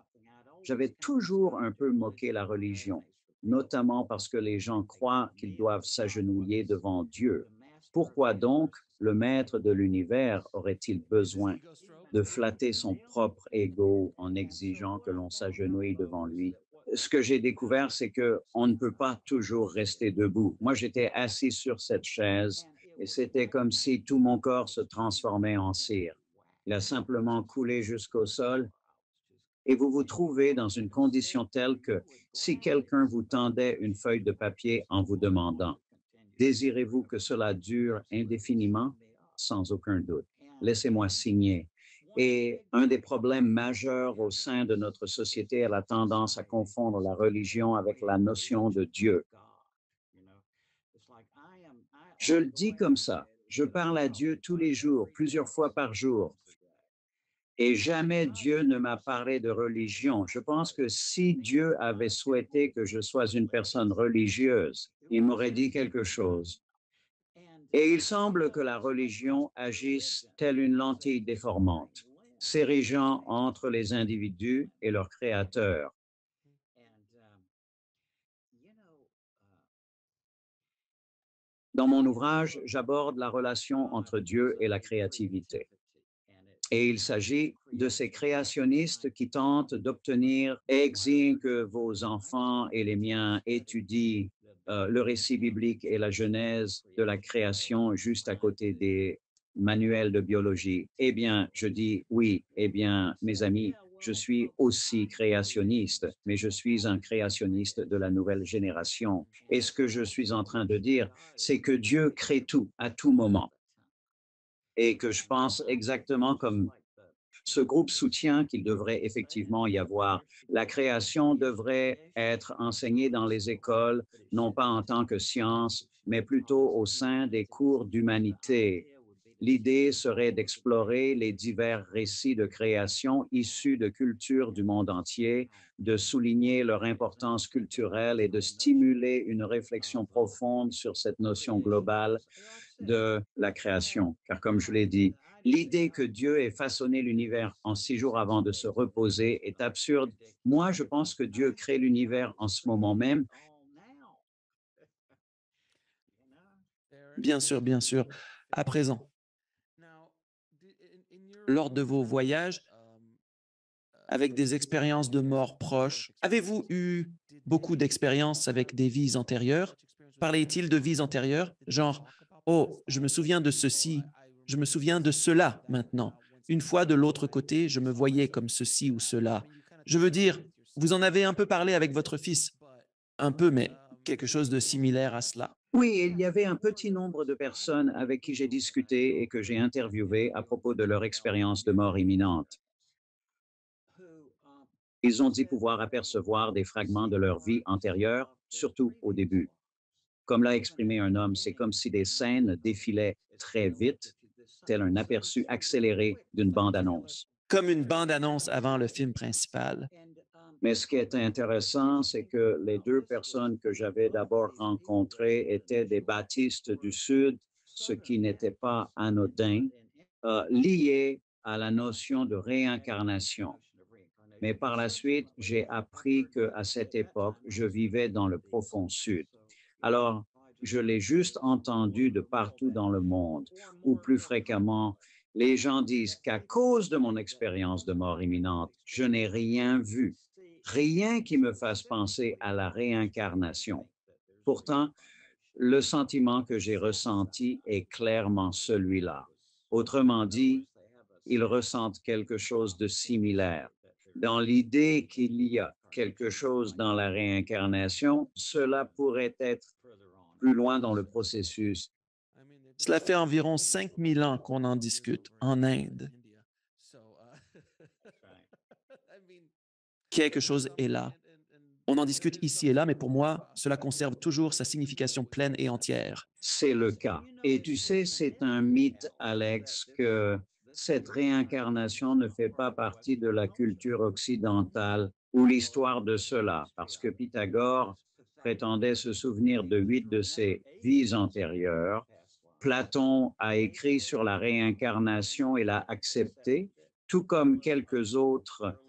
J'avais toujours un peu moqué la religion, notamment parce que les gens croient qu'ils doivent s'agenouiller devant Dieu. Pourquoi donc le maître de l'univers aurait-il besoin de flatter son propre ego en exigeant que l'on s'agenouille devant lui? Ce que j'ai découvert, c'est que on ne peut pas toujours rester debout. Moi, j'étais assis sur cette chaise et c'était comme si tout mon corps se transformait en cire. Il a simplement coulé jusqu'au sol et vous vous trouvez dans une condition telle que si quelqu'un vous tendait une feuille de papier en vous demandant, désirez-vous que cela dure indéfiniment? Sans aucun doute. Laissez-moi signer. Et un des problèmes majeurs au sein de notre société est la tendance à confondre la religion avec la notion de Dieu. Je le dis comme ça. Je parle à Dieu tous les jours, plusieurs fois par jour. Et jamais Dieu ne m'a parlé de religion. Je pense que si Dieu avait souhaité que je sois une personne religieuse, il m'aurait dit quelque chose. Et il semble que la religion agisse telle une lentille déformante, s'érigeant entre les individus et leur créateur. Dans mon ouvrage, j'aborde la relation entre Dieu et la créativité. Et il s'agit de ces créationnistes qui tentent d'obtenir, exiger que vos enfants et les miens étudient le récit biblique et la genèse de la création juste à côté des manuels de biologie. Eh bien, je dis oui, eh bien, mes amis, je suis aussi créationniste, mais je suis un créationniste de la nouvelle génération. Et ce que je suis en train de dire, c'est que Dieu crée tout à tout moment et que je pense exactement comme ce groupe soutient qu'il devrait effectivement y avoir. La création devrait être enseignée dans les écoles, non pas en tant que science, mais plutôt au sein des cours d'humanité. L'idée serait d'explorer les divers récits de création issus de cultures du monde entier, de souligner leur importance culturelle et de stimuler une réflexion profonde sur cette notion globale de la création. Car comme je l'ai dit, l'idée que Dieu ait façonné l'univers en 6 jours avant de se reposer est absurde. Moi, je pense que Dieu crée l'univers en ce moment même. Bien sûr. À présent, lors de vos voyages, avec des expériences de mort proches, avez-vous eu beaucoup d'expériences avec des vies antérieures? Parlait-il de vies antérieures? Genre, oh, je me souviens de ceci, je me souviens de cela maintenant. Une fois de l'autre côté, je me voyais comme ceci ou cela. Je veux dire, vous en avez un peu parlé avec votre fils, un peu, mais quelque chose de similaire à cela. Oui, il y avait un petit nombre de personnes avec qui j'ai discuté et que j'ai interviewé à propos de leur expérience de mort imminente. Ils ont dit pouvoir apercevoir des fragments de leur vie antérieure, surtout au début. Comme l'a exprimé un homme, c'est comme si des scènes défilaient très vite, tel un aperçu accéléré d'une bande-annonce. Comme une bande-annonce avant le film principal. Mais ce qui est intéressant, c'est que les deux personnes que j'avais d'abord rencontrées étaient des baptistes du Sud, ce qui n'était pas anodin, liées à la notion de réincarnation. Mais par la suite, j'ai appris qu'à cette époque, je vivais dans le profond Sud. Alors, je l'ai juste entendu de partout dans le monde, ou plus fréquemment, les gens disent qu'à cause de mon expérience de mort imminente, je n'ai rien vu, rien qui me fasse penser à la réincarnation. Pourtant, le sentiment que j'ai ressenti est clairement celui-là. Autrement dit, ils ressentent quelque chose de similaire. Dans l'idée qu'il y a quelque chose dans la réincarnation, cela pourrait être plus loin dans le processus. Cela fait environ 5000 ans qu'on en discute en Inde. Quelque chose est là. On en discute ici et là, mais pour moi, cela conserve toujours sa signification pleine et entière. C'est le cas. Et tu sais, c'est un mythe, Alex, que cette réincarnation ne fait pas partie de la culture occidentale ou l'histoire de cela, parce que Pythagore prétendait se souvenir de 8 de ses vies antérieures. Platon a écrit sur la réincarnation et l'a acceptée, tout comme quelques autres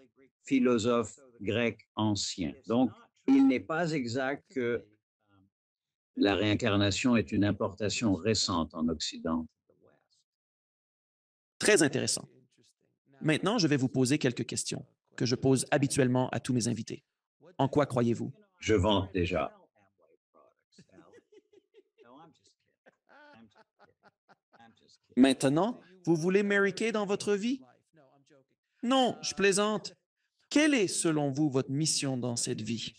philosophes grecs anciens. Donc, il n'est pas exact que la réincarnation est une importation récente en Occident. Très intéressant. Maintenant, je vais vous poser quelques questions que je pose habituellement à tous mes invités. En quoi croyez-vous? Je vante déjà. Maintenant, vous voulez Mary Kay dans votre vie? Non, je plaisante. Quelle est, selon vous, votre mission dans cette vie?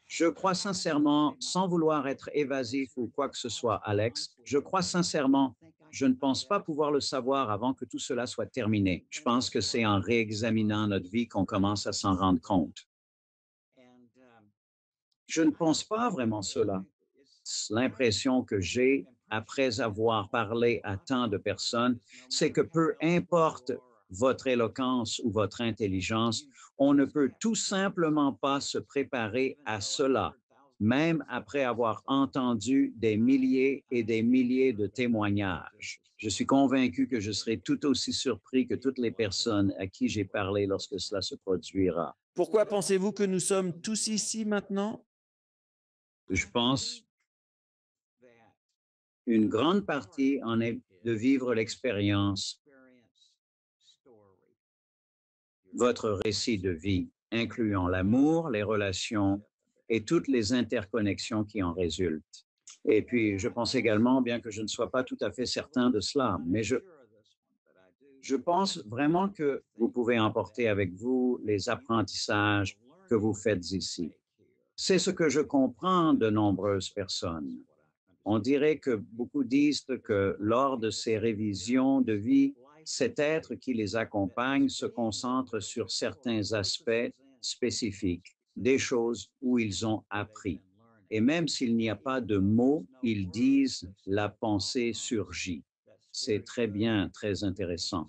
Je crois sincèrement, sans vouloir être évasif ou quoi que ce soit, Alex, je crois sincèrement, je ne pense pas pouvoir le savoir avant que tout cela soit terminé. Je pense que c'est en réexaminant notre vie qu'on commence à s'en rendre compte. Je ne pense pas vraiment cela. L'impression que j'ai après avoir parlé à tant de personnes, c'est que peu importe votre éloquence ou votre intelligence, on ne peut tout simplement pas se préparer à cela, même après avoir entendu des milliers et des milliers de témoignages. Je suis convaincu que je serai tout aussi surpris que toutes les personnes à qui j'ai parlé lorsque cela se produira. Pourquoi pensez-vous que nous sommes tous ici maintenant? Je pense une grande partie en est de vivre l'expérience, votre récit de vie, incluant l'amour, les relations et toutes les interconnexions qui en résultent. Et puis, je pense également, bien que je ne sois pas tout à fait certain de cela, mais je pense vraiment que vous pouvez emporter avec vous les apprentissages que vous faites ici. C'est ce que je comprends de nombreuses personnes. On dirait que beaucoup disent que lors de ces révisions de vie, cet être qui les accompagne se concentre sur certains aspects spécifiques, des choses où ils ont appris. Et même s'il n'y a pas de mots, ils disent la pensée surgit. C'est très bien, très intéressant.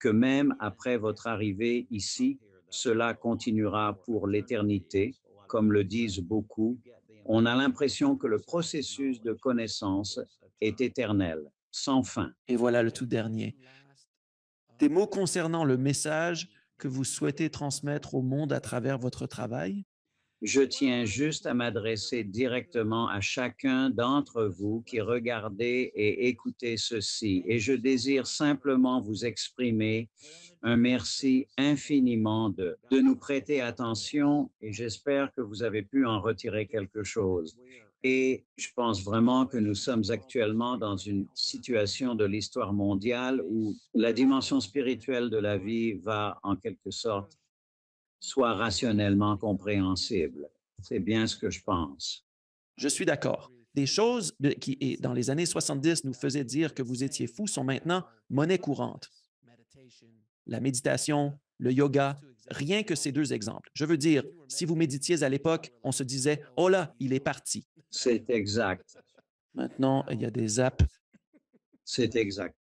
Que même après votre arrivée ici, cela continuera pour l'éternité, comme le disent beaucoup. On a l'impression que le processus de connaissance est éternel, sans fin. Et voilà le tout dernier. Des mots concernant le message que vous souhaitez transmettre au monde à travers votre travail? Je tiens juste à m'adresser directement à chacun d'entre vous qui regardez et écoutez ceci, et je désire simplement vous exprimer un merci infiniment de nous prêter attention, et j'espère que vous avez pu en retirer quelque chose. Et je pense vraiment que nous sommes actuellement dans une situation de l'histoire mondiale où la dimension spirituelle de la vie va en quelque sorte soit rationnellement compréhensible. C'est bien ce que je pense. Je suis d'accord. Des choses qui, dans les années 70, nous faisaient dire que vous étiez fou sont maintenant monnaie courante. La méditation, le yoga, rien que ces deux exemples. Je veux dire, si vous méditiez à l'époque, on se disait, oh là, il est parti. C'est exact. Maintenant, il y a des apps, C'est exact.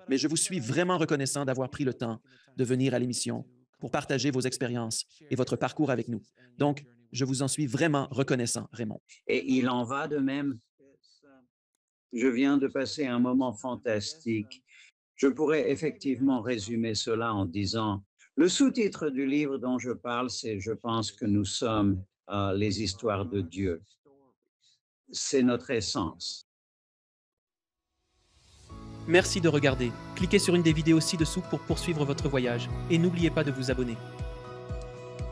mais je vous suis vraiment reconnaissant d'avoir pris le temps de venir à l'émission pour partager vos expériences et votre parcours avec nous. Donc, je vous en suis vraiment reconnaissant, Raymond. Et il en va de même. Je viens de passer un moment fantastique. Je pourrais effectivement résumer cela en disant, le sous-titre du livre dont je parle, c'est Je pense que nous sommes les histoires de Dieu. C'est notre essence. Merci de regarder. Cliquez sur une des vidéos ci-dessous pour poursuivre votre voyage et n'oubliez pas de vous abonner.